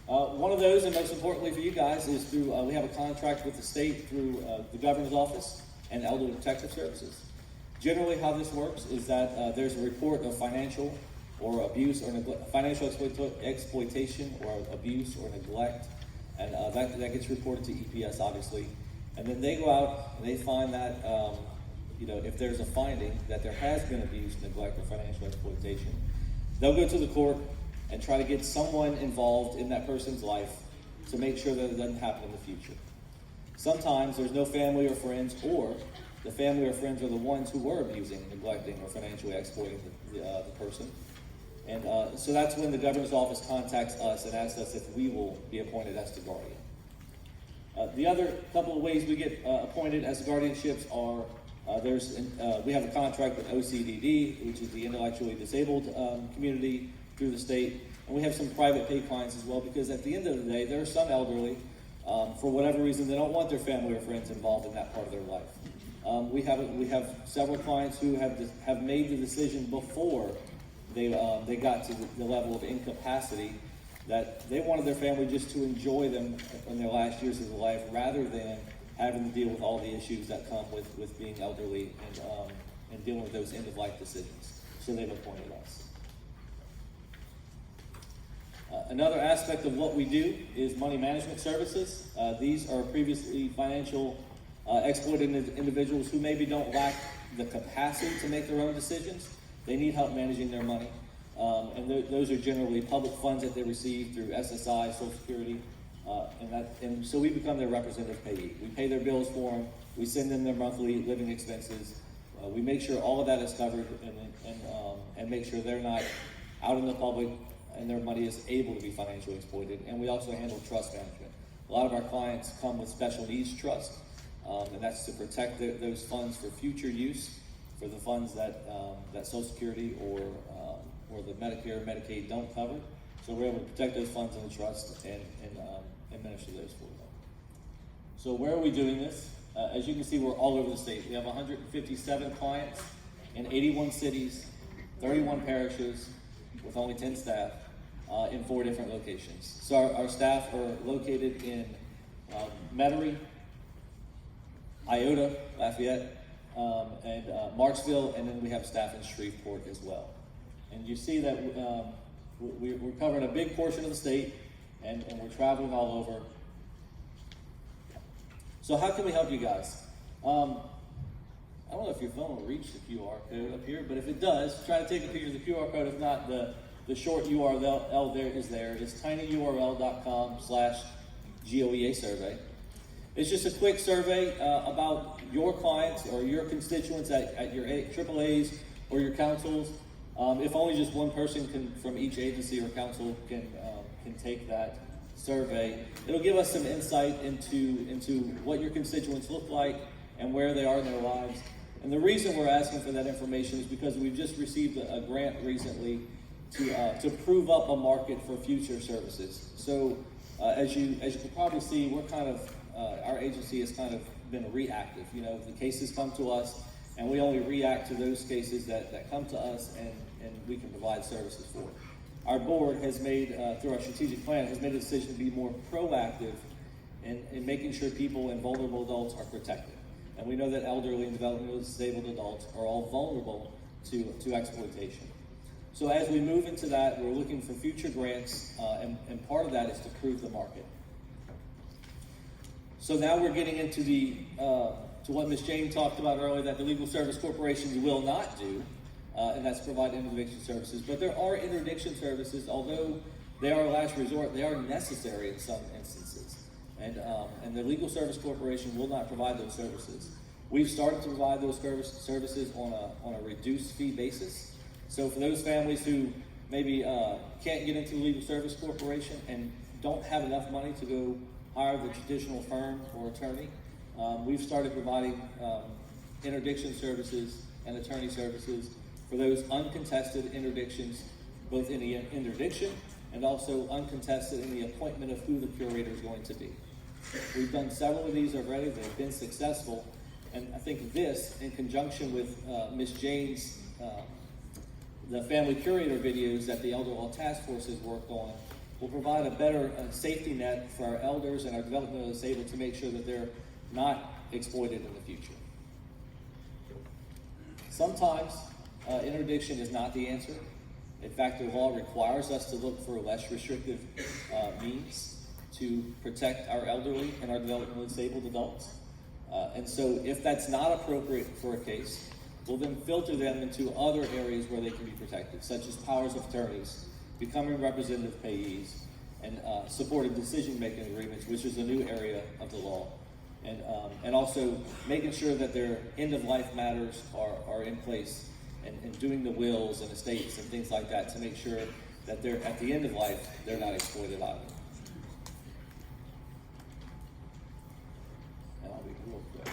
One of those, and most importantly for you guys, is through, we have a contract with the state through the governor's office and Elder Protective Services. Generally, how this works is that there's a report of financial or abuse or financial exploitation or abuse or neglect, and that gets reported to EPS, obviously. And then they go out and they find that, if there's a finding that there has been abuse, neglect, or financial exploitation, they'll go to the court and try to get someone involved in that person's life to make sure that it doesn't happen in the future. Sometimes there's no family or friends, or the family or friends are the ones who were abusing, neglecting, or financially exploiting the person. And so that's when the governor's office contacts us and asks us if we will be appointed as the guardian. The other couple of ways we get appointed as guardianships are we have a contract with OCDD, which is the intellectually disabled community through the state, And we have some private pay clients as well, because at the end of the day, there are some elderly, for whatever reason, they don't want their family or friends involved in that part of their life. We have several clients who have made the decision before they got to the level of incapacity that they wanted their family just to enjoy them in their last years of their life, rather than having to deal with all the issues that come with being elderly and dealing with those end-of-life decisions. So they've appointed us. Another aspect of what we do is money management services. These are previously financial exploited individuals who maybe don't lack the capacity to make their own decisions. They need help managing their money. Those are generally public funds that they receive through SSI, Social Security, and so we become their representative payee. We pay their bills for them. We send them their monthly living expenses. We make sure all of that is covered, and make sure they're not out in the public and their money is able to be financially exploited. And we also handle trust management. A lot of our clients come with special needs trust, and that's to protect those funds for future use, for the funds that Social Security or the Medicare and Medicaid don't cover. So we're able to protect those funds in the trust and administer those for them. So where are we doing this? As you can see, we're all over the state. We have 157 clients in 81 cities, 31 parishes, with only 10 staff, in 4 different locations. So our staff are located in Metairie, Iota, Lafayette, and Marksville, and then we have staff in Shreveport as well. And you see that we're covering a big portion of the state, and we're traveling all over. So how can we help you guys? I don't know if your phone will reach the QR code up here, but if it does, try to take a picture of the QR code. If not, the short URL there is there. It's tinyurl.com/GOEA survey. It's just a quick survey about your clients or your constituents at your AAAs or your councils. If only just one person from each agency or council can take that survey, it'll give us some insight into what your constituents look like and where they are in their lives. And the reason we're asking for that information is because we've just received a grant recently to prove up a market for future services. So as you can probably see, we're kind of our agency has kind of been reactive. You know, the cases come to us, and we only react to those cases that come to us, and we can provide services for it. Our board has made, through our strategic plan, has made a decision to be more proactive in making sure people and vulnerable adults are protected. And we know that elderly and developmentally disabled adults are all vulnerable to exploitation. So as we move into that, we're looking for future grants, and part of that is to prove the market. So now we're getting into to what Ms. Jane talked about earlier, that the legal service corporations will not do, and that's provide interdiction services. But there are interdiction services, although they are a last resort, they are necessary in some instances. And the Legal Service Corporation will not provide those services. We've started to provide those services on a reduced fee basis. So for those families who maybe can't get into the Legal Service Corporation and don't have enough money to go hire the traditional firm or attorney, we've started providing interdiction services and attorney services for those uncontested interdictions, both in the interdiction and also uncontested in the appointment of who the curator is going to be. We've done several of these already. They've been successful. And I think this, in conjunction with Ms. Jane's, the family curator videos that the Elder Law Task Force has worked on, will provide a better safety net for our elders and our developmentally disabled to make sure that they're not exploited in the future. Sometimes interdiction is not the answer. In fact, the law requires us to look for less restrictive means to protect our elderly and our developmentally disabled adults. And so if that's not appropriate for a case, we'll then filter them into other areas where they can be protected, such as powers of attorneys, becoming representative payees, and supported decision-making agreements, which is a new area of the law. And also making sure that their end-of-life matters are in place, and doing the wills and estates and things like that to make sure that they're at the end of life, they're not exploited either. And I'll be real quick.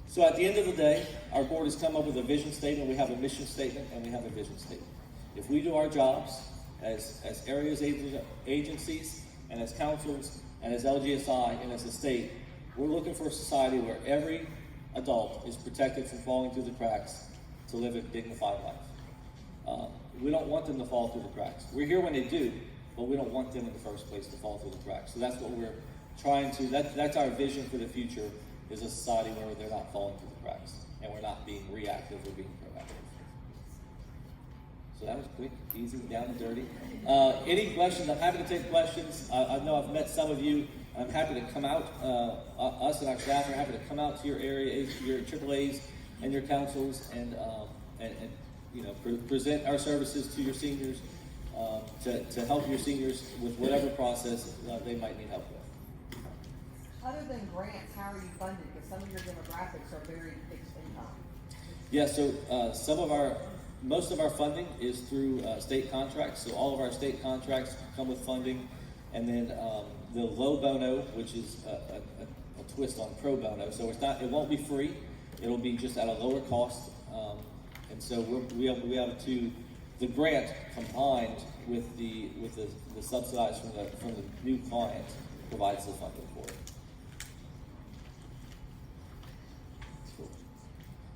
So at the end of the day, our board has come up with a vision statement. We have a mission statement and we have a vision statement. If we do our jobs as areas agencies, and as councils, and as LGSI, and as a state, we're looking for a society where every adult is protected from falling through the cracks to live a dignified life. We don't want them to fall through the cracks. We're here when they do, but we don't want them in the first place to fall through the cracks. So that's what we're trying to, that's our vision for the future, is a society where they're not falling through the cracks, and we're not being reactive, we're being proactive. So that was quick, easy, down and dirty. Any questions? I'm happy to take questions. I know I've met some of you. I'm happy to come out, us and our staff are happy to come out to your area, your AAAs and your councils, and you know, present our services to your seniors, to help your seniors with whatever process they might need help with. Other than grants, how are you funded? Because some of your demographics are very fixed income. Yeah, so most of our funding is through state contracts. So all of our state contracts come with funding, and then the low bono, which is a twist on pro bono. So it won't be free. It'll be just at a lower cost. And so we have the grant combined with the subsidized from the new client provides the funding for it. Cool.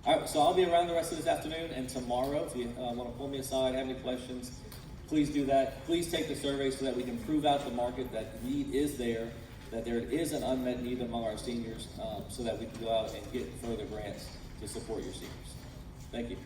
All right, so I'll be around the rest of this afternoon and tomorrow. If you want to pull me aside, have any questions, please do that. Please take the survey so that we can prove out the market that need is there, that there is an unmet need among our seniors, so that we can go out and get further grants to support your seniors. Thank you.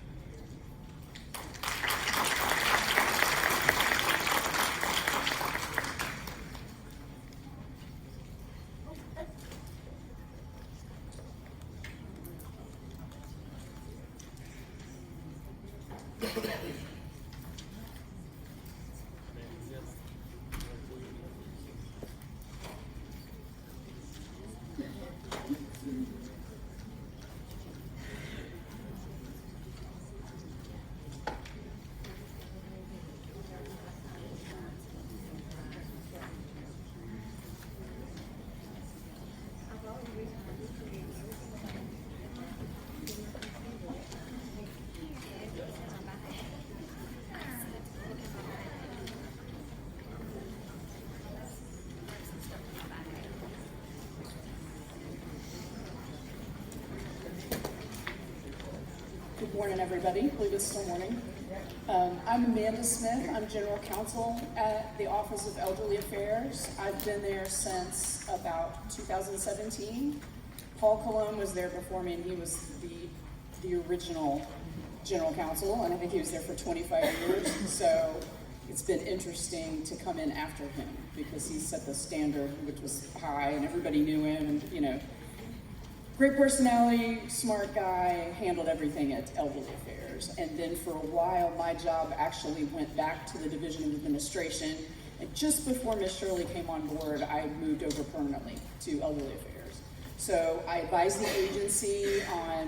Good morning, everybody. I believe it's still morning. I'm Amanda Smith. I'm General Counsel at the Office of Elderly Affairs. I've been there since about 2017. Paul Colon was there before me, and he was the original General Counsel, and I think he was there for 25 years. So it's been interesting to come in after him because he set the standard, which was high, and everybody knew him, and you know. Great personality, smart guy, handled everything at Elderly Affairs. And then for a while, my job actually went back to the Division of Administration. And just before Ms. Shirley came on board, I moved over permanently to Elderly Affairs. So I advise the agency on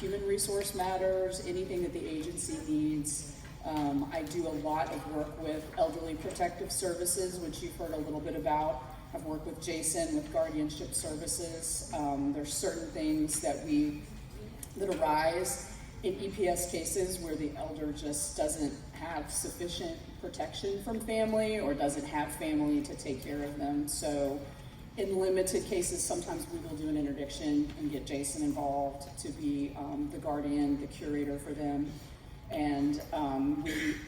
human resource matters, anything that the agency needs. I do a lot of work with Elderly Protective Services, which you've heard a little bit about. I've worked with Jason with guardianship services. There's certain things that arise in EPS cases where the elder just doesn't have sufficient protection from family or doesn't have family to take care of them. So in limited cases, sometimes we will do an interdiction and get Jason involved to be the guardian, the curator for them. And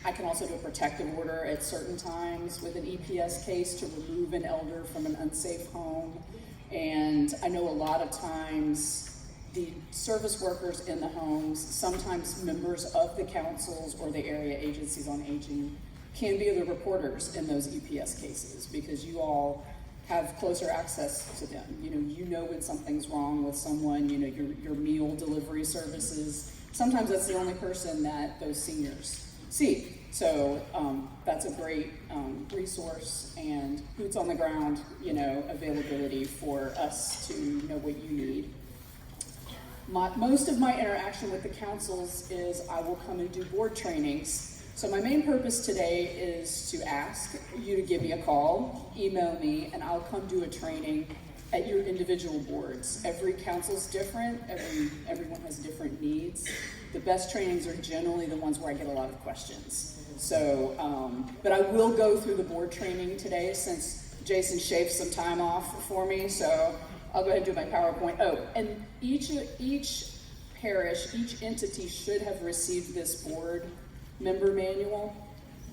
I can also do a protective order at certain times with an EPS case to remove an elder from an unsafe home. And I know a lot of times the service workers in the homes, sometimes members of the councils or the area agencies on aging, can be the reporters in those EPS cases because you all have closer access to them. You know when something's wrong with someone, your meal delivery services. Sometimes that's the only person that those seniors see. So that's a great resource and boots on the ground, availability for us to know what you need. Most of my interaction with the councils is I will come and do board trainings. So my main purpose today is to ask you to give me a call, email me, and I'll come do a training at your individual boards. Every council's different, everyone has different needs. The best trainings are generally the ones where I get a lot of questions. So, but I will go through the board training today since Jason shaved some time off for me. So I'll go ahead and do my PowerPoint. Oh, and each parish, each entity should have received this board member manual.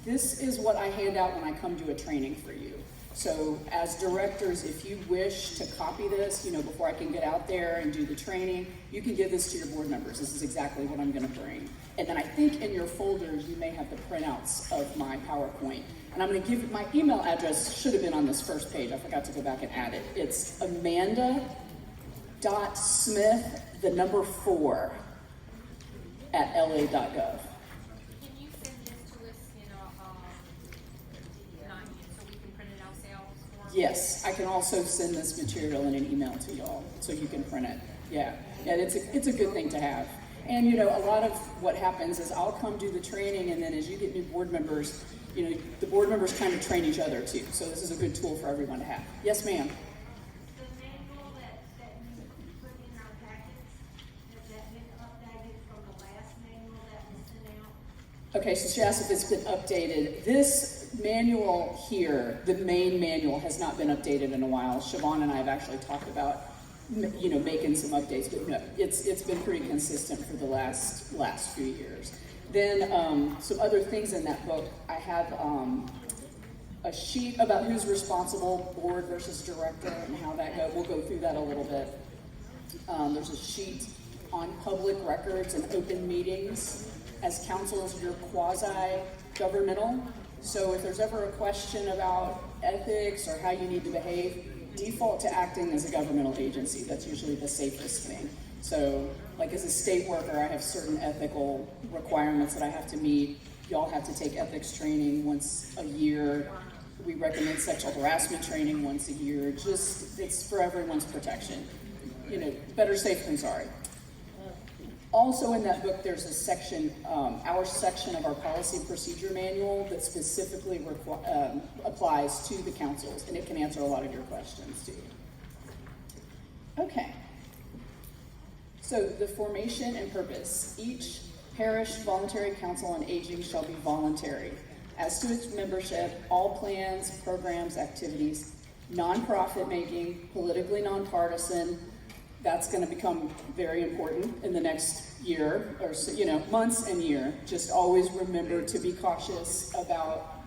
This is what I hand out when I come to a training for you. So as directors, if you wish to copy this, before I can get out there and do the training, you can give this to your board members. This is exactly what I'm gonna bring. And then I think in your folders, you may have the printouts of my PowerPoint. And I'm gonna give, my email address should have been on this first page. I forgot to go back and add it. It's amanda.smith4@la.gov. Can you send this to us in a, so we can print it ourselves? Yes, I can also send this material in an email to y'all, so you can print it. Yeah, it's a good thing to have. And a lot of what happens is I'll come do the training, and then as you get new board members, the board members kind of train each other too. So this is a good tool for everyone to have. Yes, ma'am. The manual that you put in our packets, has that been updated from the last manual that was sent out? Okay, so she asked if it's been updated. This manual here, the main manual, has not been updated in a while. Siobhan and I have actually talked about, making some updates, but no, it's been pretty consistent for the last few years. Then some other things in that book, I have a sheet about who's responsible, board versus director, and how that goes. We'll go through that a little bit. There's a sheet on public records and open meetings. As councils, you're quasi-governmental. So if there's ever a question about ethics or how you need to behave, default to acting as a governmental agency. That's usually the safest thing. So, like as a state worker, I have certain ethical requirements that I have to meet. Y'all have to take ethics training once a year. We recommend sexual harassment training once a year. Just, it's for everyone's protection. Better safe than sorry. Also in that book, there's a section, our section of our policy and procedure manual that specifically applies to the councils, and it can answer a lot of your questions too. Okay. So the formation and purpose. Each parish voluntary council on aging shall be voluntary. As to its membership, all plans, programs, activities, nonprofit making, politically nonpartisan. That's going to become very important in the next year or so, months and year. Just always remember to be cautious about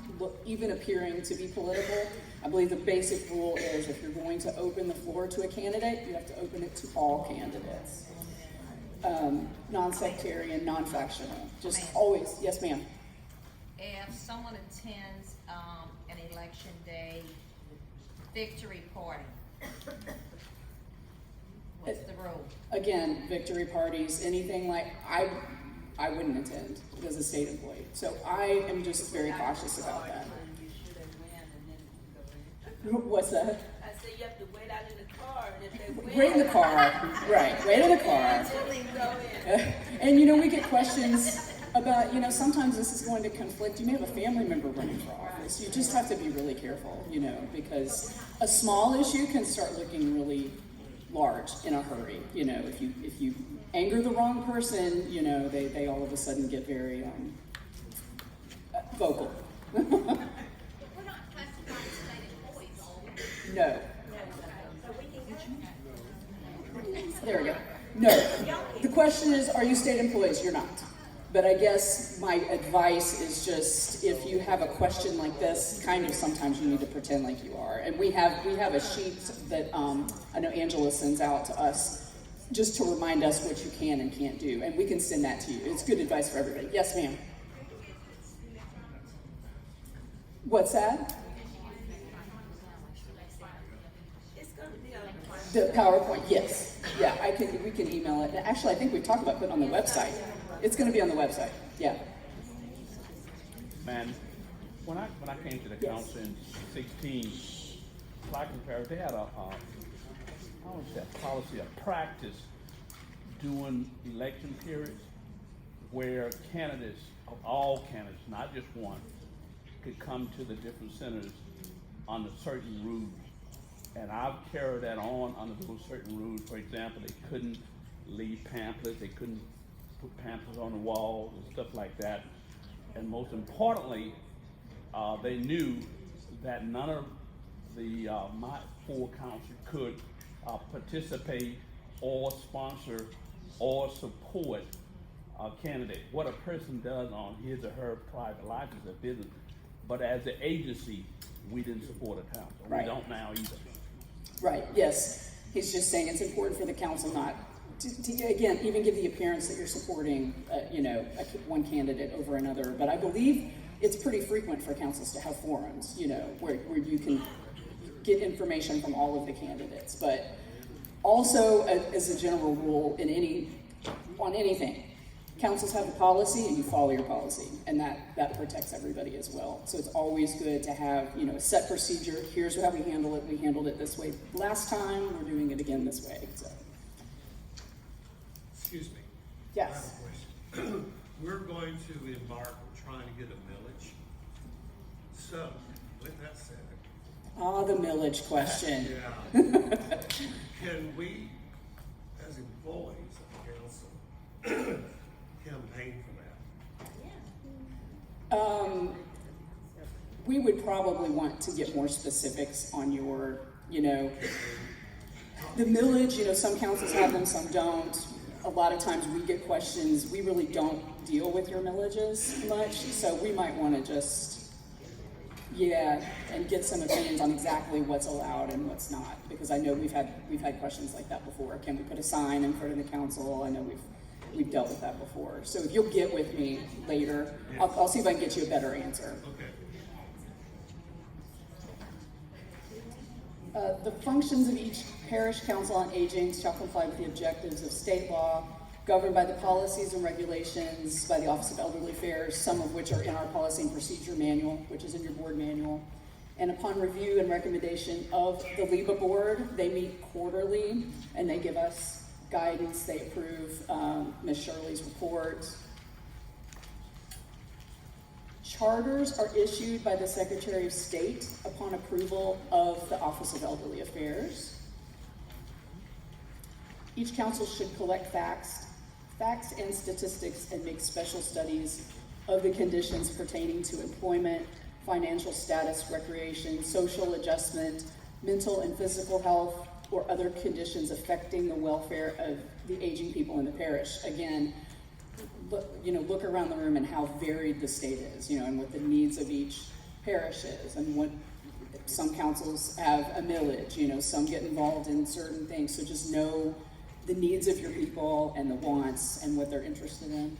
even appearing to be political. I believe the basic rule is if you're going to open the floor to a candidate, you have to open it to all candidates. Non-sectarian, non-factional. Just always, yes ma'am. If someone attends an election day victory party, what's the rule? Again, victory parties, anything like, I wouldn't attend as a state employee. So I am just very cautious about that. What's that? I say you have to wait out in the car, and if they win. Wait in the car, right, wait in the car. And we get questions about, sometimes this is going to conflict. You may have a family member running for office. You just have to be really careful, because a small issue can start looking really large in a hurry. If you anger the wrong person, they all of a sudden get very vocal. We're not classified as state employees. No. There we go. No. The question is, are you state employees? You're not. But I guess my advice is just, if you have a question like this, kind of sometimes you need to pretend like you are. And we have a sheet that I know Angela sends out to us just to remind us what you can and can't do. And we can send that to you. It's good advice for everybody. Yes, ma'am. What's that? The PowerPoint, yes. Yeah, we can email it. Actually, I think we talked about putting it on the website. It's going to be on the website. Yeah. Man, when I came to the council in 16, like in Paris, they had a policy, a practice during election periods where candidates, all candidates, not just one, could come to the different centers under certain rules. And I've carried that on under those certain rules. For example, they couldn't leave pamphlets, they couldn't put pamphlets on the walls and stuff like that. and most importantly, they knew that none of the my four council could participate or sponsor or support a candidate. What a person does on his or her private life is a business, but as an agency, we didn't support a council. Right. We don't now either. Right, yes. He's just saying it's important for the council not to again, even give the appearance that you're supporting, one candidate over another. But I believe it's pretty frequent for councils to have forums, where you can get information from all of the candidates. But also, as a general rule, on anything, councils have a policy and you follow your policy, and that protects everybody as well. So it's always good to have, a set procedure. Here's how we handle it. We handled it this way last time. We're doing it again this way. So. Excuse me. Yes. I have a question. We're going to embark on trying to get a millage. So, with that said. The millage question. Yeah. Can we, as employees of the council, campaign for that? We would probably want to get more specifics on your, the millage, some councils have them, some don't. A lot of times we get questions, we really don't deal with your millages much, so we might want to just, and get some opinions on exactly what's allowed and what's not, because I know we've had questions like that before. Can we put a sign in front of the council? I know we've dealt with that before. So if you'll get with me later, I'll see if I can get you a better answer. Okay. The functions of each parish council on aging shall comply with the objectives of state law, governed by the policies and regulations by the Office of Elderly Affairs, some of which are in our policy and procedure manual, which is in your board manual. And upon review and recommendation of the LIBA board, they meet quarterly and they give us guidance. They approve Ms. Shirley's report. Charters are issued by the Secretary of State upon approval of the Office of Elderly Affairs. Each council should collect facts and statistics and make special studies of the conditions pertaining to employment, financial status, recreation, social adjustment, mental and physical health, or other conditions affecting the welfare of the aging people in the parish. Again, look around the room and how varied the state is, and what the needs of each parish is, and what some councils have a millage, some get involved in certain things. So just know the needs of your people and the wants and what they're interested in.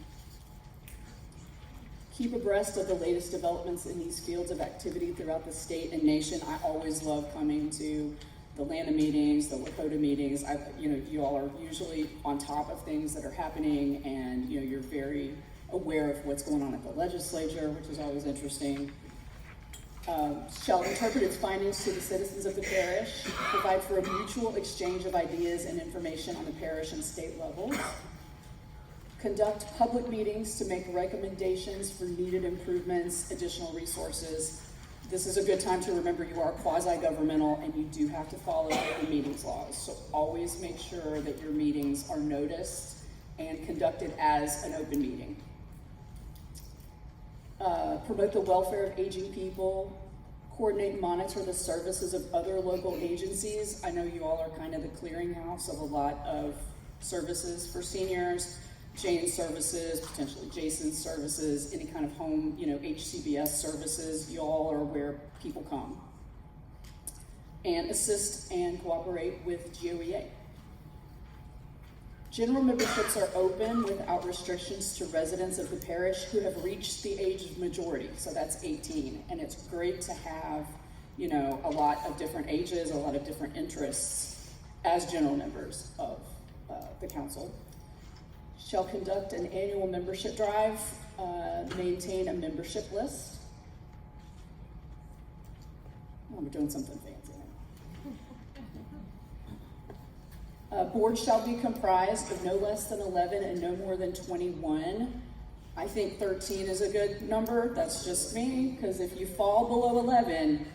Keep abreast of the latest developments in these fields of activity throughout the state and nation. I always love coming to the LANA meetings, the Lakota meetings. You all are usually on top of things that are happening, and you're very aware of what's going on at the legislature, which is always interesting. Shall interpret its findings to the citizens of the parish, provide for a mutual exchange of ideas and information on the parish and state levels, conduct public meetings to make recommendations for needed improvements, additional resources. This is a good time to remember you are quasi-governmental and you do have to follow the meetings laws. So always make sure that your meetings are noticed and conducted as an open meeting. Promote the welfare of aging people, coordinate and monitor the services of other local agencies. I know you all are kind of the clearinghouse of a lot of services for seniors, Jane's services, potentially Jason's services, any kind of home, HCBS services. You all are where people come. And assist and cooperate with GOEA. General memberships are open without restrictions to residents of the parish who have reached the age of majority, so that's 18. And it's great to have, a lot of different ages, a lot of different interests as general members of the council. Shall conduct an annual membership drive, maintain a membership list. Oh, we're doing something fancy. Board shall be comprised of no less than 11 and no more than 21. I think 13 is a good number. That's just me, because if you fall below 11,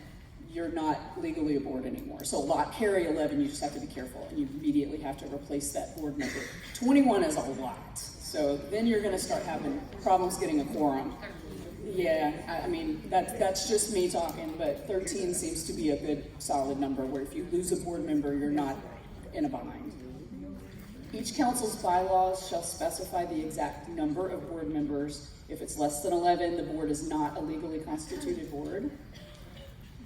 you're not legally a board anymore. So carry 11, you just have to be careful, and you immediately have to replace that board member. 21 is a lot. So then you're going to start having problems getting a quorum. Yeah, I mean, that's just me talking, but 13 seems to be a good solid number where if you lose a board member, you're not in a bind. Each council's bylaws shall specify the exact number of board members. If it's less than 11, the board is not a legally constituted board.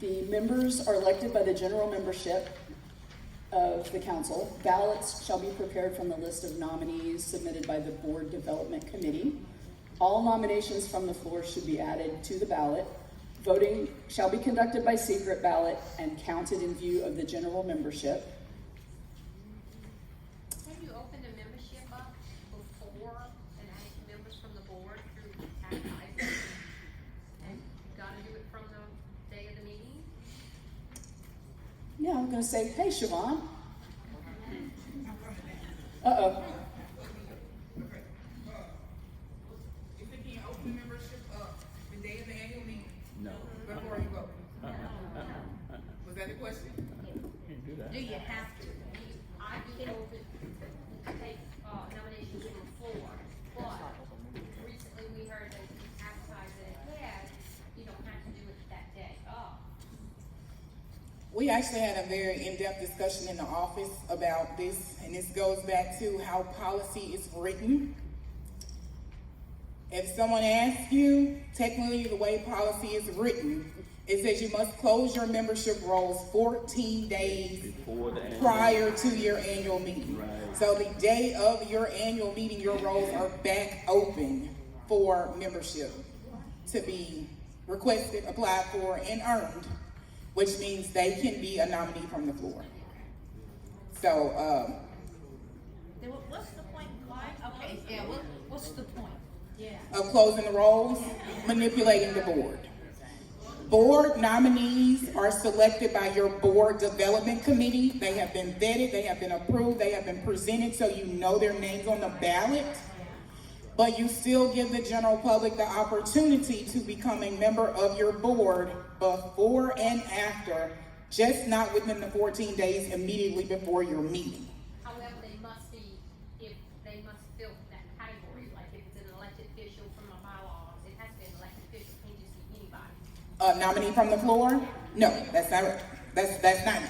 The members are elected by the general membership of the council. Ballots shall be prepared from the list of nominees submitted by the board development committee. All nominations from the floor should be added to the ballot. Voting shall be conducted by secret ballot and counted in view of the general membership. Have you opened a membership up before and added members from the board through advertising? And you gotta do it from the day of the meeting? Yeah, I'm gonna say, hey, Siobhan. Uh-oh. If they can't open membership up the day of the annual meeting No. before you vote. Was that the question? Can't do that. Do you have to? I can open, take, nominations from the floor, but recently we heard that you advertise it ahead, you don't have to do it that day. Oh. We actually had a very in-depth discussion in the office about this, and this goes back to how policy is written. If someone asks you, technically the way policy is written, it says you must close your membership rolls 14 days Before the annual prior to your annual meeting. Right. So the day of your annual meeting, your rolls are back open for membership to be requested, applied for, and earned, which means they can be a nominee from the floor. So, Then what's the point, Clyde? Okay, yeah, what's the point? Yeah. of closing the rolls, manipulating the board. Board nominees are selected by your board development committee. They have been vetted, they have been approved, they have been presented, so you know their names on the ballot. But you still give the general public the opportunity to become a member of your board before and after, just not within the 14 days immediately before your meeting. However, they must be, if they must fill that category, like if it's an elected official from our bylaws, it has to be an elected official, can't just be anybody. Nominee from the floor? No, that's not right. That's not it.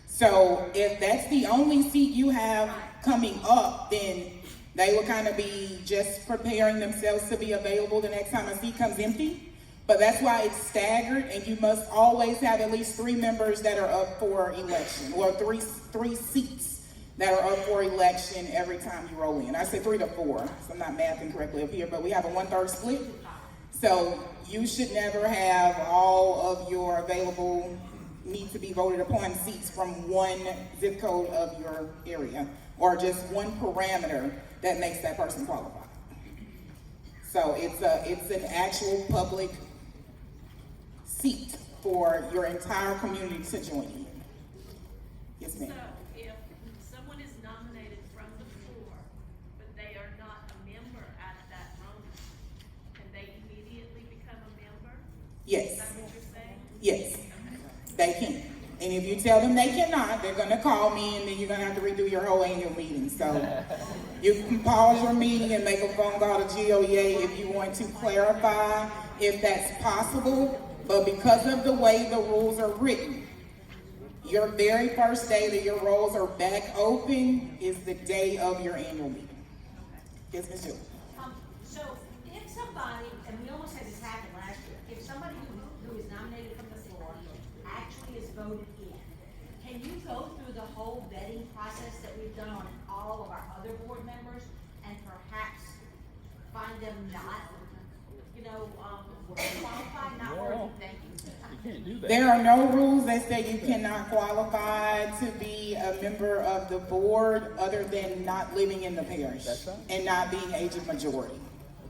So if that's the only seat you have coming up, then they will kind of be just preparing themselves to be available the next time a seat comes empty. But that's why it's staggered, and you must always have at least 3 members that are up for election, or three seats that are up for election every time you roll in. I say 3 to 4, so I'm not mathing correctly up here, but we have a 1/3 split. So you should never have all of your available need to be voted upon seats from one zip code of your area, or just one parameter that makes that person qualified. So it's an actual public seat for your entire community to join in. Yes, ma'am. So if someone is nominated from the floor, but they are not a member at that moment, can they immediately become a member? Is Yes, that what you're saying? yes, they can. And if you tell them they cannot, they're gonna call me, and then you're gonna have to redo your whole annual meeting. So you can pause your meeting and make a phone call to GOEA if you want to clarify if that's possible. But because of the way the rules are written, your very first day that your rolls are back open is the day of your annual meeting. Yes, Ms. Jill? So if somebody, and we almost had this happen last year, if somebody who is nominated from the floor actually is voted in, can you go through the whole vetting process that we've done on all of our other board members and perhaps find them not, qualified, not worthy? Thank you. You can't do that. There are no rules that say you cannot qualify to be a member of the board other than not living in the parish That's right. and not being age of majority.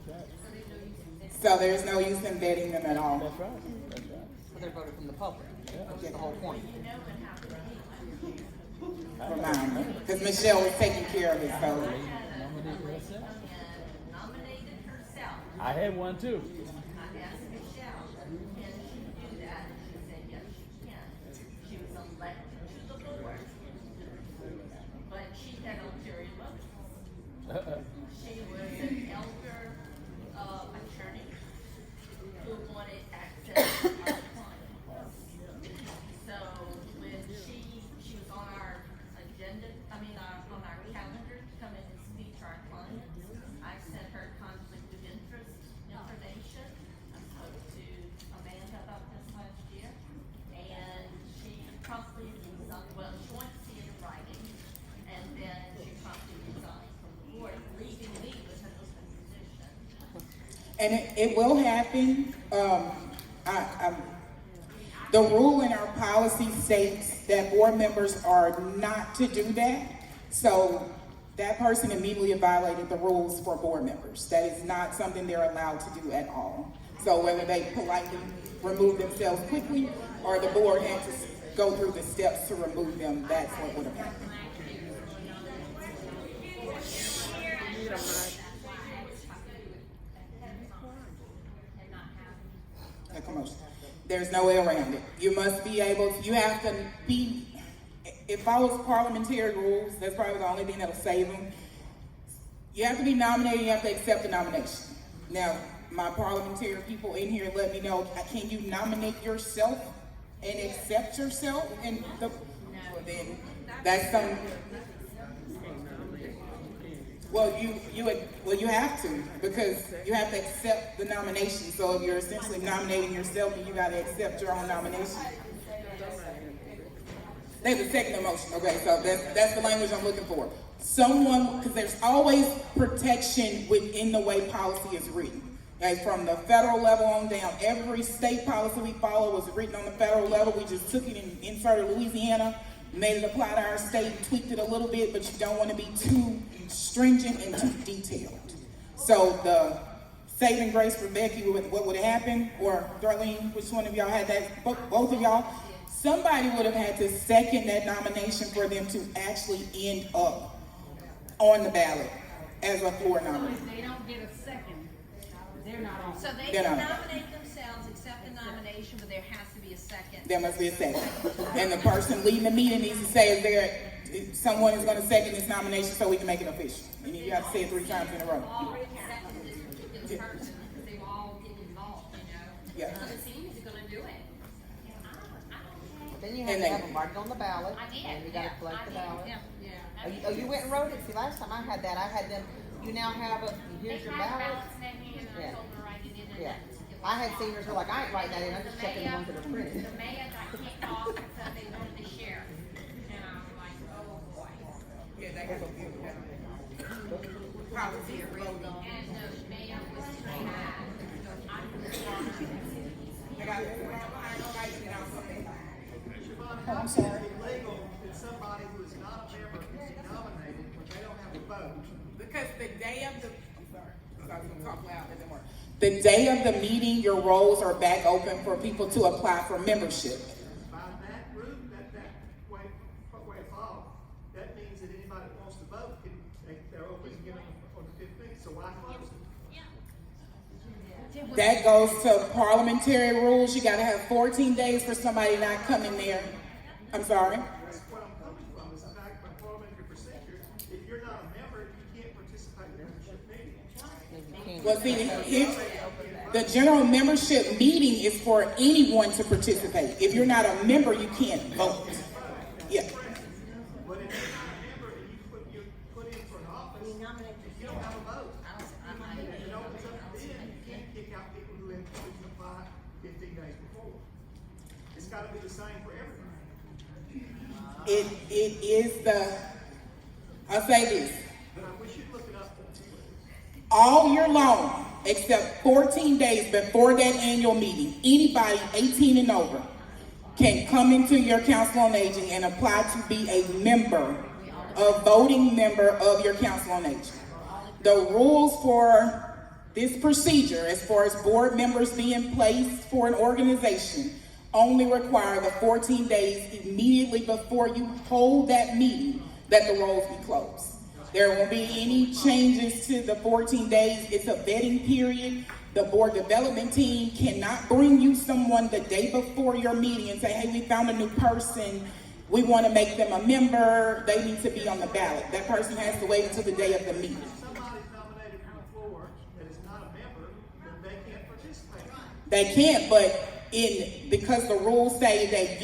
That's right. So there's no use in vetting them at all. That's right. That's right. So they're voted from the public. That's the whole point. Remind me, because Michelle was taking care of it, so. Nominated herself. I had one too. I asked Michelle, can she do that? She said, yes, she can. She was elected to the board, but she had ulterior motives. She was an elder attorney, well, she wanted to see it in writing, and then she promptly resigned from the board, leaving me with her husband's position. And it will happen. The rule in our policy states that board members are not to do that. So that person immediately violated the rules for board members. That is not something they're allowed to do at all. So whether they politely remove themselves quickly or the board had to go through the steps to remove them, that's what would have happened. A commotion. There's no way around it. You must be able to, you have to be, it follows parliamentary rules. That's probably the only thing that'll save them. You have to be nominated, you have to accept the nomination. Now, my parliamentary people in here let me know, can you nominate yourself and accept yourself? And well, then that's some, you have to, because you have to accept the nomination. So if you're essentially nominating yourself, then you got to accept your own nomination. There's a second emotion. Okay, so that's the language I'm looking for. Someone, because there's always protection within the way policy is written. Okay, from the federal level on down, every state policy we follow was written on the federal level. We just took it and inserted Louisiana, made it apply to our state, tweaked it a little bit, but you don't want to be too stringent and too detailed. So the saving grace for Becky, what would have happened, or Darlene, which one of y'all had that? Both of y'all. Somebody would have had to second that nomination for them to actually end up on the ballot as a floor nominee. If they don't get a second, they're not on. So they They're can not. nominate themselves, accept the nomination, but there has to be a second. There must be a second. And the person leading the meeting needs to say, someone is going to second this nomination so we can make it official. And you have to say it 3 times in a row. All accept this particular person, because they will all get involved, you know? Yeah. The seniors are gonna do it. Then you have And to they- have them marked on the ballot. I did, And you gotta yeah, collect I the did, ballot. yeah. Oh, you went and wrote it? See, last time I had that, I had them, you now have here's your ballot. ballots in their hand, and I Yeah. told them to write it in, and Yeah. that's it. I had seniors who were like, I ain't writing that in, I'm just checking the ones that are printed. The mayor got kicked off because they wanted the sheriff, and I was like, oh boy. Yeah, that goes And the mayor was too high, so I I'm sorry. Illegal if somebody who is not a member can be nominated when they don't have a vote. Because the day of the, I'm sorry, I was going to talk loud, it didn't work. The day of the meeting, your rolls are back open for people to apply for membership. By that group, that way it follows, that means that anybody that wants to vote can, they're open again on the 15th, so why close it? That goes to parliamentary rules. You got to have 14 days for somebody not coming there. I'm sorry. That's what I'm coming from, is the fact by parliamentary procedure, if you're not a member, you can't participate in the membership meeting. Well, see, the general membership meeting is for anyone to participate. If you're not a member, you can't vote. Yeah. But if you're not a member and you put in for an office, you don't have a vote. And it opens up then, you can't kick out people who didn't apply 15 days before. It's gotta be the same for everybody. It is I'll say this. We should look it up. All year long, except 14 days before that annual meeting, anybody 18 and over can come into your council on aging and apply to be a member, a voting member of your council on aging. The rules for this procedure, as far as board members being placed for an organization, only require the 14 days immediately before you hold that meeting that the rolls be closed. There won't be any changes to the 14 days. It's a vetting period. The board development team cannot bring you someone the day before your meeting and say, hey, we found a new person. We want to make them a member. They need to be on the ballot. That person has to wait until the day of the meeting. If somebody's nominated from the floor that is not a member, then they can't participate. They can't, but because the rules say that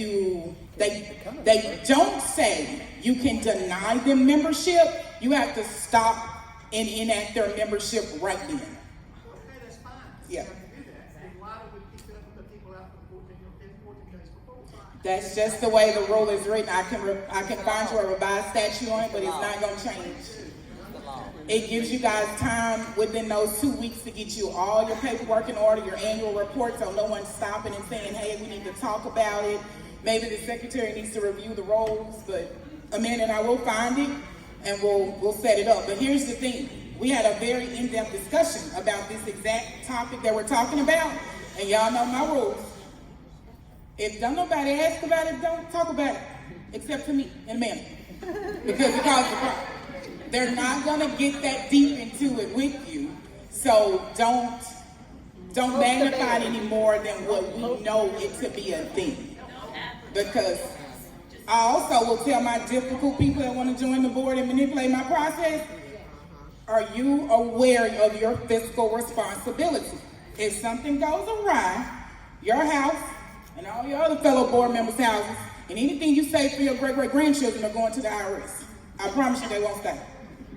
they don't say you can deny them membership, you have to stop and enact their membership right then. Okay, that's fine. Yeah. You have to do that. Then why do we keep the people out for 14 days before? That's just the way the rule is written. I can find you a revised statute on it, but it's not gonna change. It gives you guys time within those 2 weeks to get you all your paperwork in order, your annual report, so no one's stopping and saying, hey, we need to talk about it. Maybe the secretary needs to review the roles, but Amanda and I will find it and we'll set it up. But here's the thing. We had a very in-depth discussion about this exact topic that we're talking about, and y'all know my rules. If don't nobody ask about it, don't talk about it, except for me and Amanda, because it causes a problem. They're not gonna get that deep into it with you, so don't magnify it any more than what we know it to be a thing. Because I also will tell my difficult people that want to join the board and manipulate my process, are you aware of your fiscal responsibility? If something goes awry, your house and all your other fellow board members' houses, and anything you say for your great-great-grandchildren are going to the IRS. I promise you they won't stay.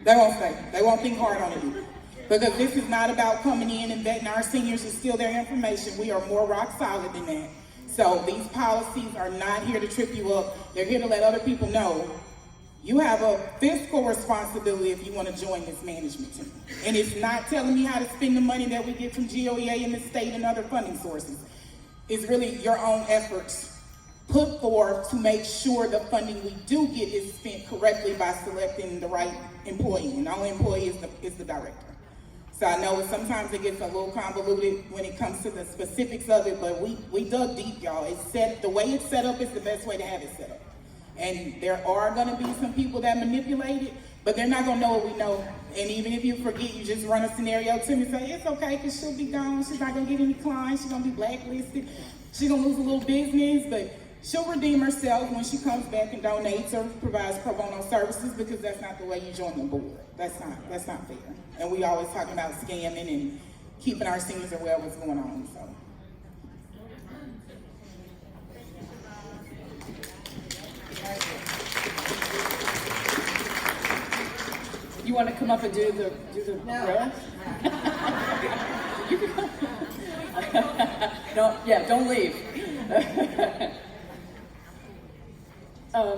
They won't stay. They won't think hard on it either. Because this is not about coming in and vetting our seniors and steal their information. We are more rock solid than that. So these policies are not here to trip you up. They're here to let other people know you have a fiscal responsibility if you want to join this management team. And it's not telling me how to spend the money that we get from GOEA and the state and other funding sources. It's really your own efforts put forth to make sure the funding we do get is spent correctly by selecting the right employee. And the only employee is the director. So I know sometimes it gets a little convoluted when it comes to the specifics of it, but we dug deep, y'all. The way it's set up is the best way to have it set up. And there are gonna be some people that manipulate it, but they're not gonna know what we know. And even if you forget, you just run a scenario to me and say, it's okay, because she'll be gone. She's not gonna get any clients. She's gonna be blacklisted. She's gonna lose a little business, but she'll redeem herself when she comes back and donates or provides pro bono services, because that's not the way you join the board. That's not fair. And we always talk about scamming and keeping our seniors aware of what's going on. So. You want to come up and do the prayer? No, yeah, don't leave.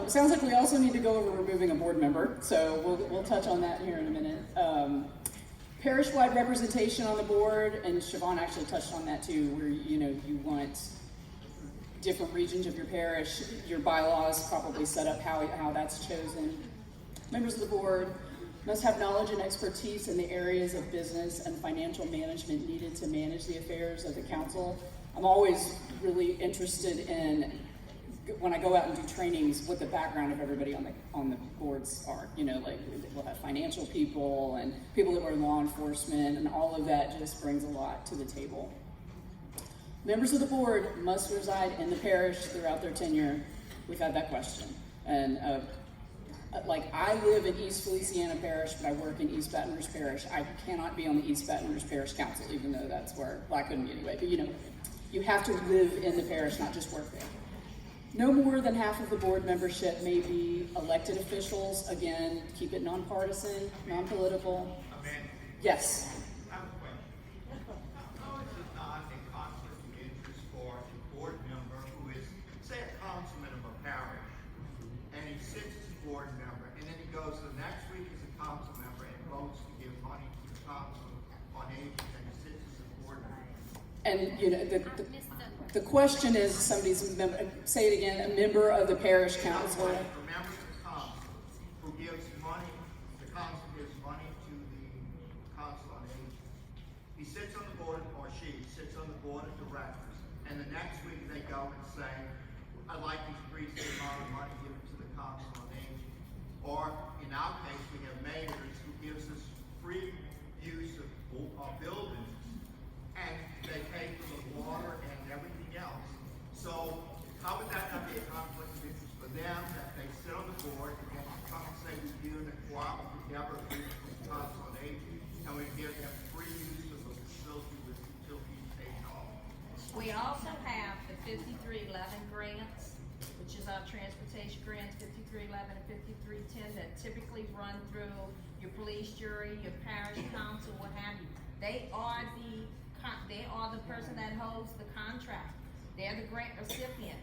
Sounds like we also need to go over removing a board member, so we'll touch on that here in a minute. Parish-wide representation on the board, and Siobhan actually touched on that too, where you want different regions of your parish. Your bylaws probably set up how that's chosen. Members of the board must have knowledge and expertise in the areas of business and financial management needed to manage the affairs of the council. I'm always really interested in, when I go out and do trainings, what the background of everybody on the boards are. Like we'll have financial people and people that were in law enforcement, and all of that just brings a lot to the table. Members of the board must reside in the parish throughout their tenure. We've had that question. And like I live in East Feliciana Parish, but I work in East Baton Rouge Parish. I cannot be on the East Baton Rouge Parish Council, even though that's where, well, I couldn't be anyway, but you have to live in the parish, not just work there. No more than half of the board membership may be elected officials. Again, keep it nonpartisan, non-political. Amanda? Yes. I have a question. How is it not a conflict of interest for a board member who is, say, a councilman of a parish, and he sits as a board member, and then he goes the next week as a council member and votes to give money to the council on aging, and he sits as a board member? And the question is, say it again, a member of the parish council. A member of the council who gives money, the council gives money to the council on aging. He sits on the board, or she sits on the board of directors, and the next week they go and say, I'd like to increase the amount of money given to the council on aging. Or in our case, we have mayors who gives us free use of buildings, and they pay for the water and everything else. So how would that not be a conflict of interest for them, that they sit on the board and come and say we do the cooperative together with the council on aging, and we give them free use of the facility with utilities paid off? We also have the 5311 grants, which is our transportation grants, 5311 and 5310, that typically run through your police jury, your parish council, what have you. They are the person that holds the contract. They're the grant recipient.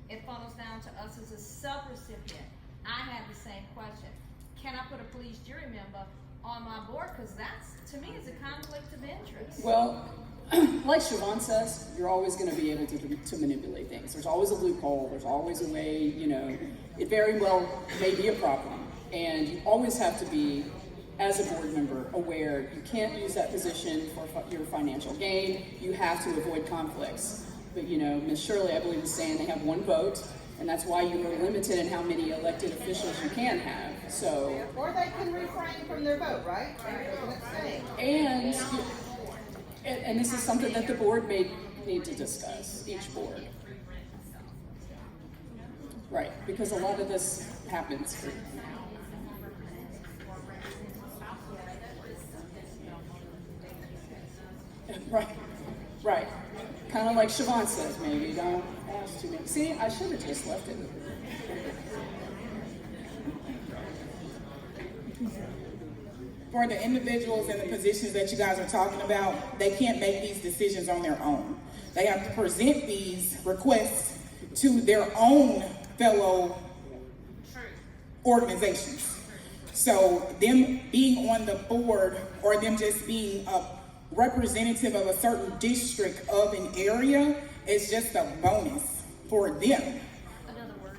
it funnels down to us as a sub-recipient. I have the same question. Can I put a police jury member on my board? Because that's, to me, is a conflict of interest. Well, like Siobhan says, you're always going to be able to manipulate things. There's always a loophole. There's always a way, you know, it very well may be a problem. And you always have to be, as a board member, aware you can't use that position for your financial gain. You have to avoid conflicts. But, you know, Ms. Shirley, I believe, is saying they have one vote, and that's why you are limited in how many elected officials you can have. So, Or they can refrain from their vote, right? That's what it's saying. and this is something that the board may need to discuss, each board. Right, because a lot of this happens. Right. Kind of like Siobhan says, maybe don't ask too many. See, I should have just left it. For the individuals in the positions that you guys are talking about, they can't make these decisions on their own. They have to present these requests to their own fellow organizations. So them being on the board or them just being a representative of a certain district of an area is just a bonus for them.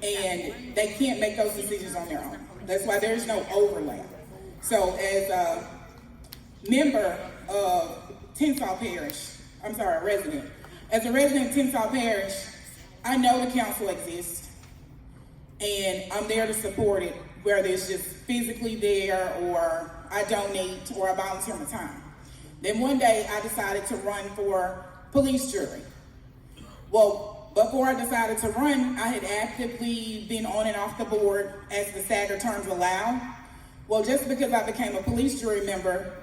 And they can't make those decisions on their own. That's why there's no overlap. So as a member of a resident. As a resident of Tensall Parish, I know the council exists and I'm there to support it, whether it's just physically there or I donate or I volunteer my time. Then one day I decided to run for police jury. Well, before I decided to run, I had actively been on and off the board as the staggered terms allow. Well, just because I became a police jury member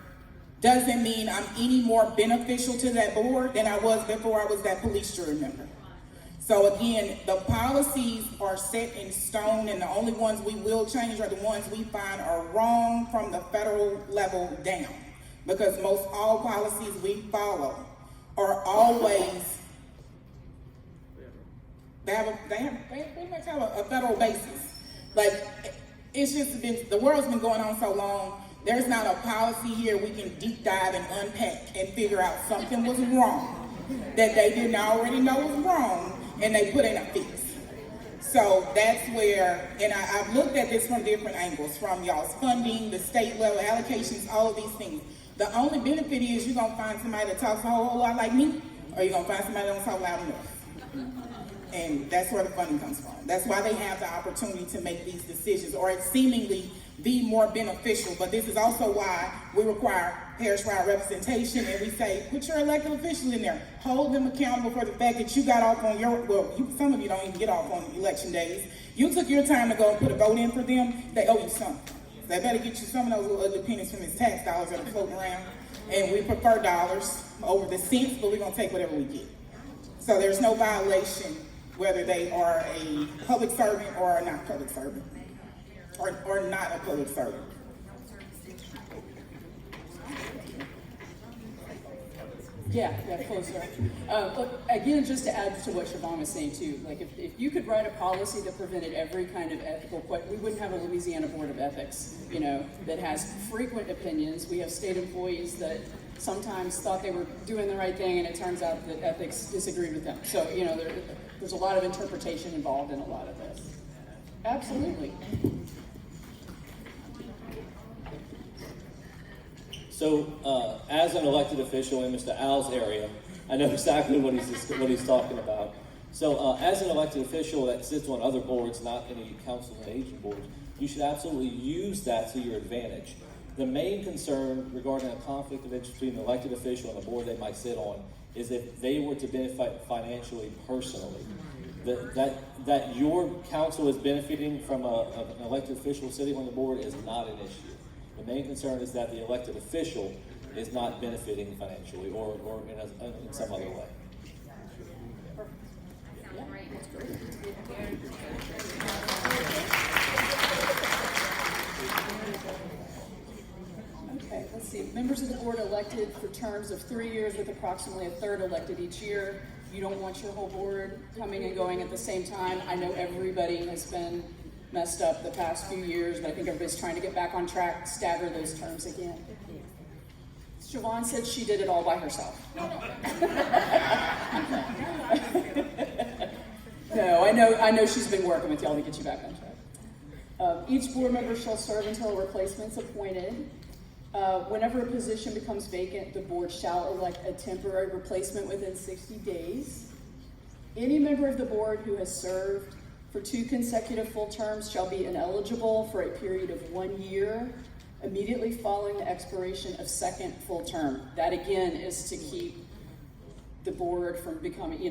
doesn't mean I'm any more beneficial to that board than I was before I was that police jury member. So again, the policies are set in stone and the only ones we will change are the ones we find are wrong from the federal level down. Because most all policies we follow are always, they pretty much have a federal basis. Like, it's just been, the world's been going on so long, there's not a policy here we can deep dive and unpack and figure out something was wrong that they didn't already know was wrong and they put in a fix. So that's where, and I've looked at this from different angles, from y'all's funding, the state level allocations, all of these things. The only benefit is you're gonna find somebody that talks a whole lot like me, or you're gonna find somebody that don't talk loud enough. And that's where the funding comes from. That's why they have the opportunity to make these decisions, or it seemingly be more beneficial. But this is also why we require parish-wide representation, and we say, put your elected officials in there. Hold them accountable for the fact that you got off on your, some of you don't even get off on election days. You took your time to go and put a vote in for them, they owe you something. They better get you some of those little ugly pennies from his tax dollars that are floating around. And we prefer dollars over the cents, but we're gonna take whatever we get. So there's no violation whether they are a public servant or are not public servant, or not a public servant. Yeah, closer. Look, again, just to add to what Siobhan was saying too, like if you could write a policy that prevented every kind of ethical question, we wouldn't have a Louisiana Board of Ethics, you know, that has frequent opinions. We have state employees that sometimes thought they were doing the right thing and it turns out that ethics disagreed with them. So, you know, there's a lot of interpretation involved in a lot of this. Absolutely. So, as an elected official in Mr. Al's area, I know exactly what he's talking about. So, as an elected official that sits on other boards, not any council and agent boards, you should absolutely use that to your advantage. The main concern regarding a conflict of interest between an elected official and the board they might sit on is if they were to benefit financially personally. That your council is benefiting from an elected official sitting on the board is not an issue. The main concern is that the elected official is not benefiting financially or in some other way. Okay, let's see. Members of the board elected for terms of 3 years with approximately a third elected each year. You don't want your whole board coming and going at the same time. I know everybody has been messed up the past few years, but I think everybody's trying to get back on track, stagger those terms again. Siobhan said she did it all by herself. No, I know she's been working with y'all to get you back on track. Each board member shall serve until a replacement's appointed. Whenever a position becomes vacant, the board shall elect a temporary replacement within 60 days. Any member of the board who has served for 2 consecutive full terms shall be ineligible for a period of 1 year immediately following the expiration of second full term. That again is to keep the board from becoming,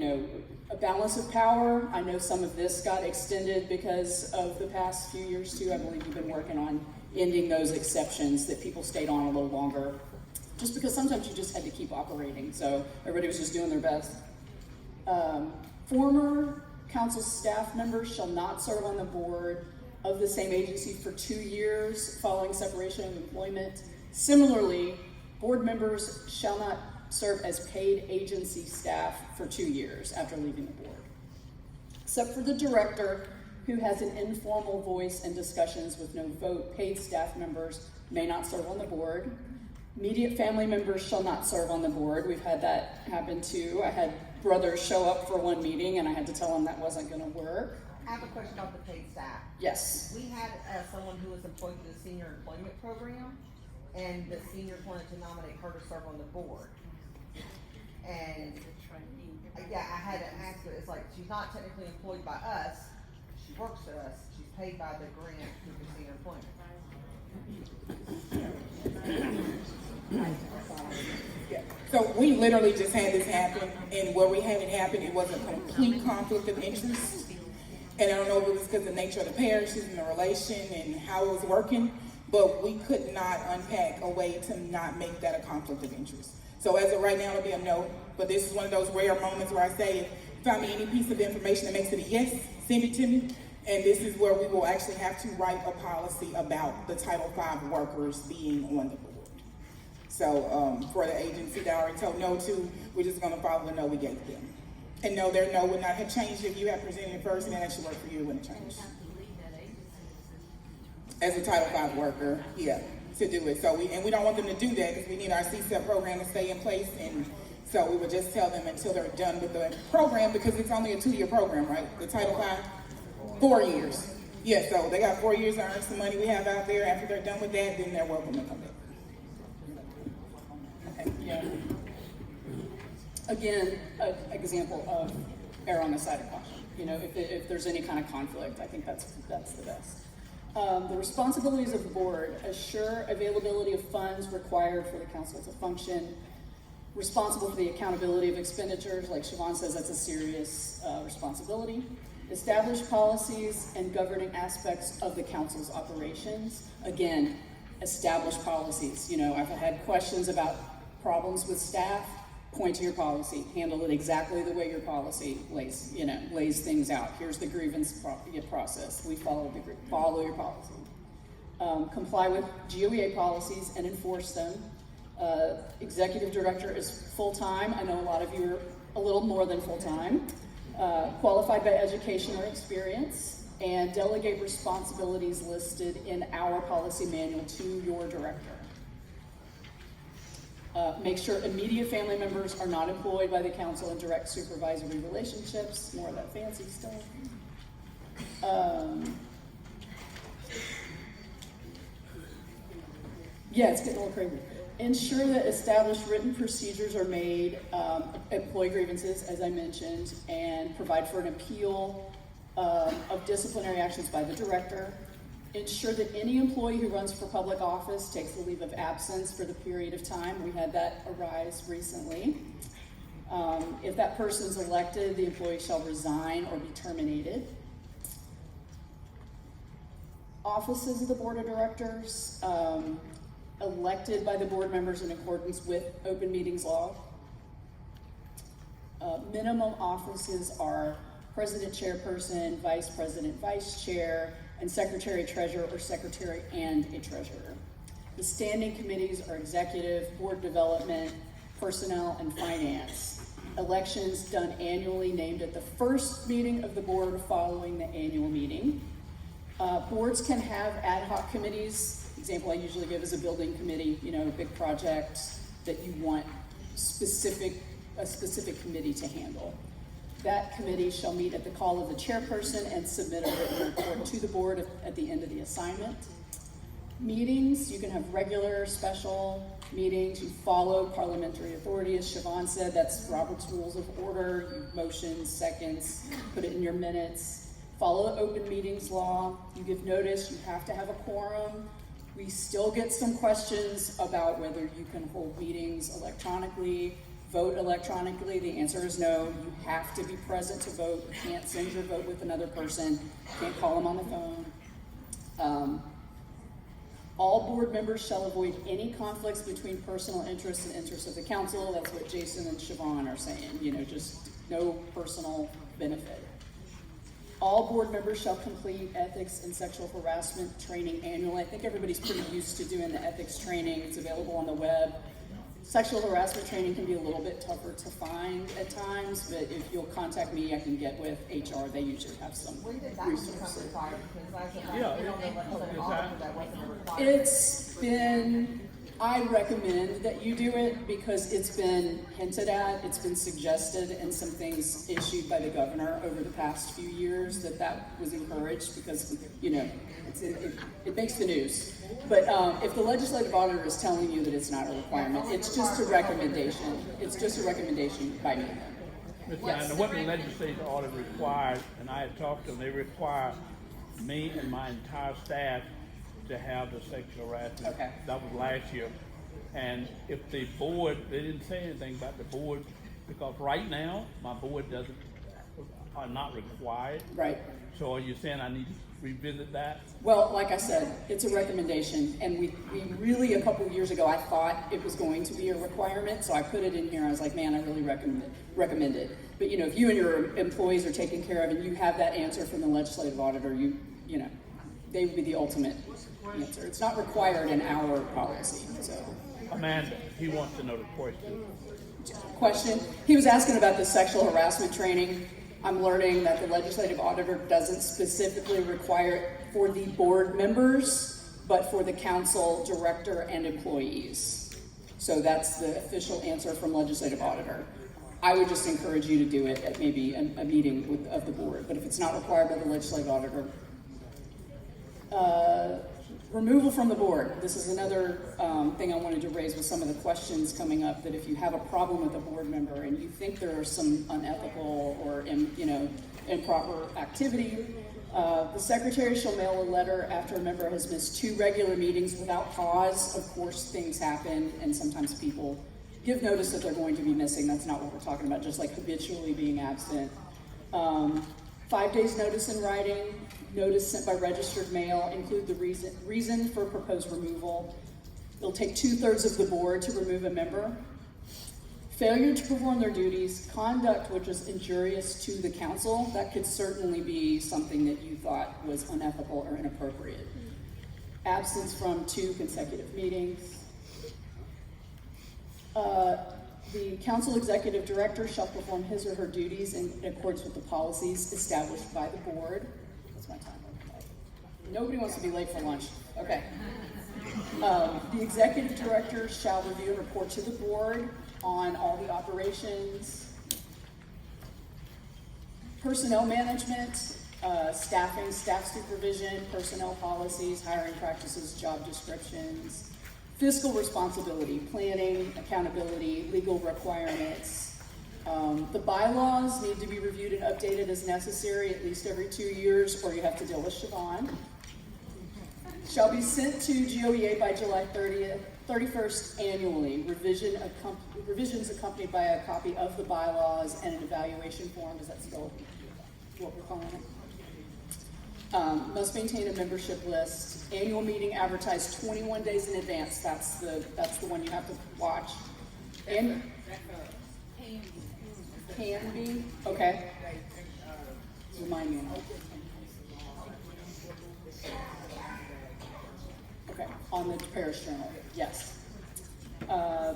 a balance of power. I know some of this got extended because of the past few years too. I believe you've been working on ending those exceptions that people stayed on a little longer, just because sometimes you just had to keep operating. So everybody was just doing their best. Former council staff members shall not serve on the board of the same agency for 2 years following separation of employment. Similarly, board members shall not serve as paid agency staff for 2 years after leaving the board, except for the director, who has an informal voice in discussions with no vote. Paid staff members may not serve on the board. Immediate family members shall not serve on the board. We've had that happen too. I had brothers show up for one meeting and I had to tell them that wasn't gonna work. I have a question about the paid staff. Yes. We had someone who was employed through the senior employment program, and the seniors wanted to nominate her to serve on the board. And yeah, I had to ask her, it's like, she's not technically employed by us, she works for us, she's paid by the grant through the senior employment. Yeah. So we literally just had this happen, and where we had it happen, it was a complete conflict of interest. And I don't know if it was because of the nature of the parishes and the relation and how it was working, but we could not unpack a way to not make that a conflict of interest. So as of right now, it'll be a no, but this is one of those rare moments where I say, if you find me any piece of information that makes it a yes, send it to me. And this is where we will actually have to write a policy about the Title V workers being on the board. So for the agency that I already told no to, we're just gonna follow the no we gave them. And no, their no would not have changed if you had presented it first and then actually worked for you, it wouldn't change. As a Title V worker, yeah, to do it. So we don't want them to do that because we need our CSEP program to stay in place. And so we would just tell them until they're done with the program, because it's only a 2-year program, right? The Title V, 4 years. Yeah, so they got 4 years to earn some money we have out there. After they're done with that, then they're welcome to come back. Okay. Yeah. Again, an example of err on the side of caution. If there's any kind of conflict, I think that's the best. The responsibilities of the board: assure availability of funds required for the council to function, responsible for the accountability of expenditures. Like Siobhan says, that's a serious responsibility. Establish policies and governing aspects of the council's operations. Again, establish policies. I've had questions about problems with staff. Point to your policy. Handle it exactly the way your policy lays things out. Here's the grievance process. We follow your policy. Comply with GOEA policies and enforce them. Executive director is full-time. I know a lot of you are a little more than full-time. Qualified by education or experience, and delegate responsibilities listed in our policy manual to your director. Make sure immediate family members are not employed by the council in direct supervisory relationships. More of that fancy stuff. Yeah, it's getting a little crazy. Ensure that established written procedures are made, employee grievances, as I mentioned, and provide for an appeal of disciplinary actions by the director. Ensure that any employee who runs for public office takes a leave of absence for the period of time. We had that arise recently. If that person's elected, the employee shall resign or be terminated. Offices of the board of directors, elected by the board members in accordance with open meetings law. Minimum offices are president, chairperson, vice president, vice chair, and secretary, treasurer, or secretary and a treasurer. The standing committees are executive, board development, personnel, and finance. Elections done annually, named at the first meeting of the board following the annual meeting. Boards can have ad hoc committees. Example I usually give is a building committee, you know, a big project that you want a specific committee to handle. That committee shall meet at the call of the chairperson and submit a written report to the board at the end of the assignment. Meetings, you can have regular, special meetings. You follow parliamentary authority, as Siobhan said. That's Robert's Rules of Order. You motion, seconds, put it in your minutes. Follow the open meetings law. You give notice. You have to have a quorum. We still get some questions about whether you can hold meetings electronically, vote electronically. The answer is no. You have to be present to vote. You can't send your vote with another person. You can't call them on the phone. All board members shall avoid any conflicts between personal interests and interests of the council. That's what Jason and Siobhan are saying, you know, just no personal benefit. All board members shall complete ethics and sexual harassment training annually. I think everybody's pretty used to doing the ethics training. It's available on the web. Sexual harassment training can be a little bit tougher to find at times, but if you'll contact me, I can get with HR. They usually have some We did that become resources. required because as of, Yeah, we don't know what is auditor that wasn't required. It's been, I recommend that you do it because it's been hinted at, it's been suggested, and some things issued by the governor over the past few years that was encouraged because, you know, it makes the news. But if the legislative auditor is telling you that it's not a requirement, it's just a recommendation. It's just a recommendation by me. Ms. Diana, what the legislative audit required, and I had talked to them, they require me and my entire staff to have the sexual harassment. Okay. That was last year. And if the board, they didn't say anything about the board, because right now, my board are not required. Right. So are you saying I need to revisit that? Well, like I said, it's a recommendation, and we really, a couple of years ago, I thought it was going to be a requirement, so I put it in here. I was like, man, I really recommend it. But you know, if you and your employees are taken care of, and you have that answer from the legislative auditor, you know, they would be the ultimate answer. It's not required in our policy. So, Amanda, he wants to know the question. question. He was asking about the sexual harassment training. I'm learning that the legislative auditor doesn't specifically require it for the board members, but for the council, director, and employees. So that's the official answer from legislative auditor. I would just encourage you to do it at maybe a meeting of the board, but if it's not required by the legislative auditor. Removal from the board. This is another thing I wanted to raise with some of the questions coming up, that if you have a problem with a board member and you think there are some unethical or improper activity, the secretary shall mail a letter after a member has missed 2 regular meetings without cause. Of course, things happen, and sometimes people give notice that they're going to be missing. That's not what we're talking about, just like habitually being absent. 5 days notice in writing. Notice sent by registered mail. Include the reason for proposed removal. It'll take 2/3 of the board to remove a member. Failure to perform their duties. Conduct which is injurious to the council. That could certainly be something that you thought was unethical or inappropriate. Absence from 2 consecutive meetings. The council executive director shall perform his or her duties in accordance with the policies established by the board. What's my time? Nobody wants to be late for lunch. Okay. The executive director shall review and report to the board on all the operations. Personnel management, staffing, staff supervision, personnel policies, hiring practices, job descriptions. Fiscal responsibility, planning, accountability, legal requirements. The bylaws need to be reviewed and updated as necessary at least every 2 years, or you have to deal with Siobhan. Shall be sent to GOEA by July 31st annually. Revisions accompanied by a copy of the bylaws and an evaluation form. Is that still what we're calling it? Must maintain a membership list. Annual meeting advertised 21 days in advance. That's the one you have to watch. And can be okay. Remind me. Okay, on the Parish Journal. Yes.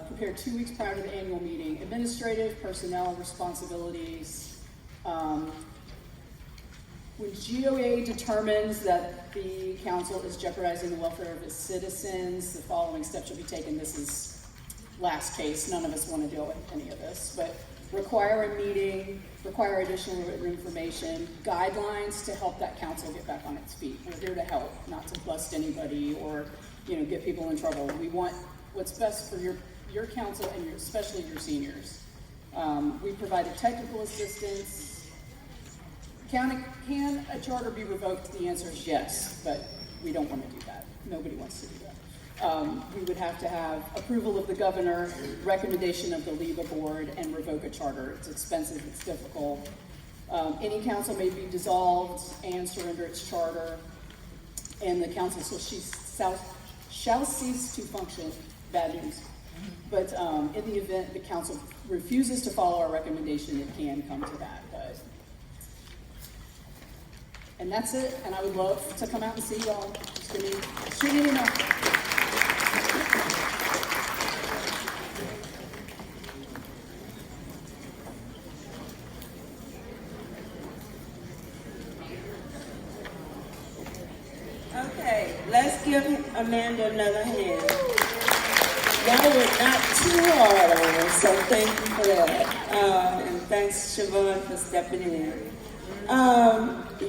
prepared 2 weeks prior to the annual meeting. Administrative, personnel responsibilities. When GOEA determines that the council is jeopardizing the welfare of its citizens, the following steps should be taken. This is last case. None of us want to deal with any of this, but require a meeting, require additional written information, guidelines to help that council get back on its feet. We're here to help, not to bust anybody or, get people in trouble. We want what's best for your council and especially your seniors. We provided technical assistance. Can a charter be revoked? The answer is yes, but we don't want to do that. Nobody wants to do that. We would have to have approval of the governor, recommendation of the LIBA board, and revoke a charter. It's expensive, it's difficult. Any council may be dissolved and surrender its charter, and the council shall cease to function. Bad news. But in the event the council refuses to follow our recommendation, it can come to that. And that's it, and I would love to come out and see y'all. Just shoot me an email. Okay, let's give Amanda another hand. Y'all were not too hard on her, so thank you for that. And thanks, Siobhan, for stepping in.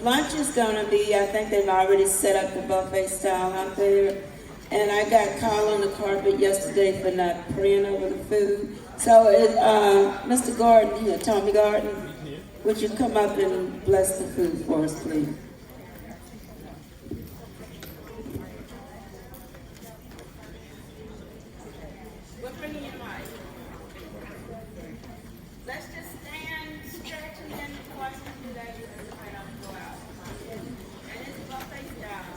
Lunch is gonna be, I think they've already set up the buffet style out there. And I got called on the carpet yesterday for not praying over the food. So Mr. Gordon, Tommy Gordon, would you come up and bless the food for us, please? We're bringing you mic. Let's just stand, stretch, and then watch them do that. Go out. And it's buffet style.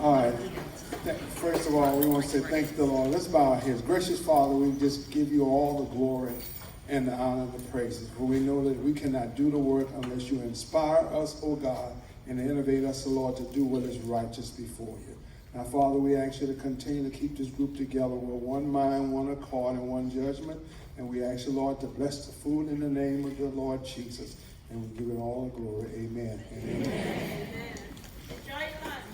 All right. First of all, we want to say thank the Lord. Let's bow our heads. Gracious Father, we just give you all the glory and the honor and the praises. For we know that we cannot do the work unless you inspire us, O God, and innovate us, O Lord, to do what is righteous before you. Now, Father, we ask you to continue to keep this group together with one mind, one accord, and one judgment. And we ask you, Lord, to bless the food in the name of the Lord Jesus. And we give it all the glory. Amen. Amen. Amen. Enjoy your lunch.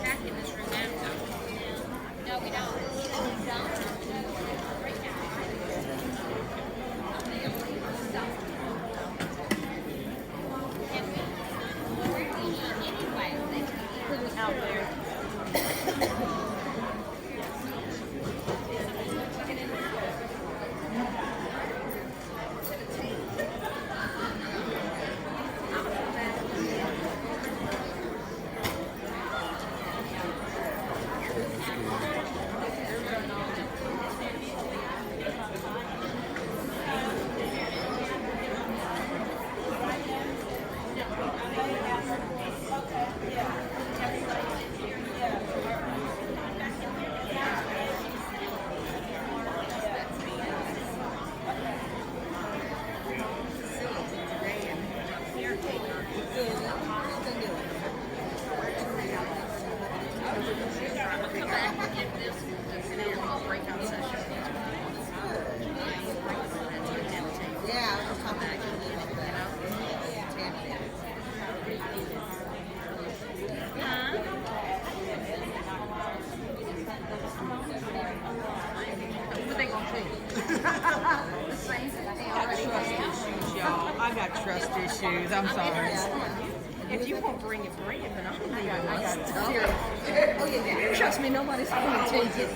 Back in this room now. No, we don't. Right now. Where do you eat anyway? Out there. I got trust issues, I'm sorry. If you won't bring it, but I'm leaving. I got zero. Trust me, nobody's going to take it.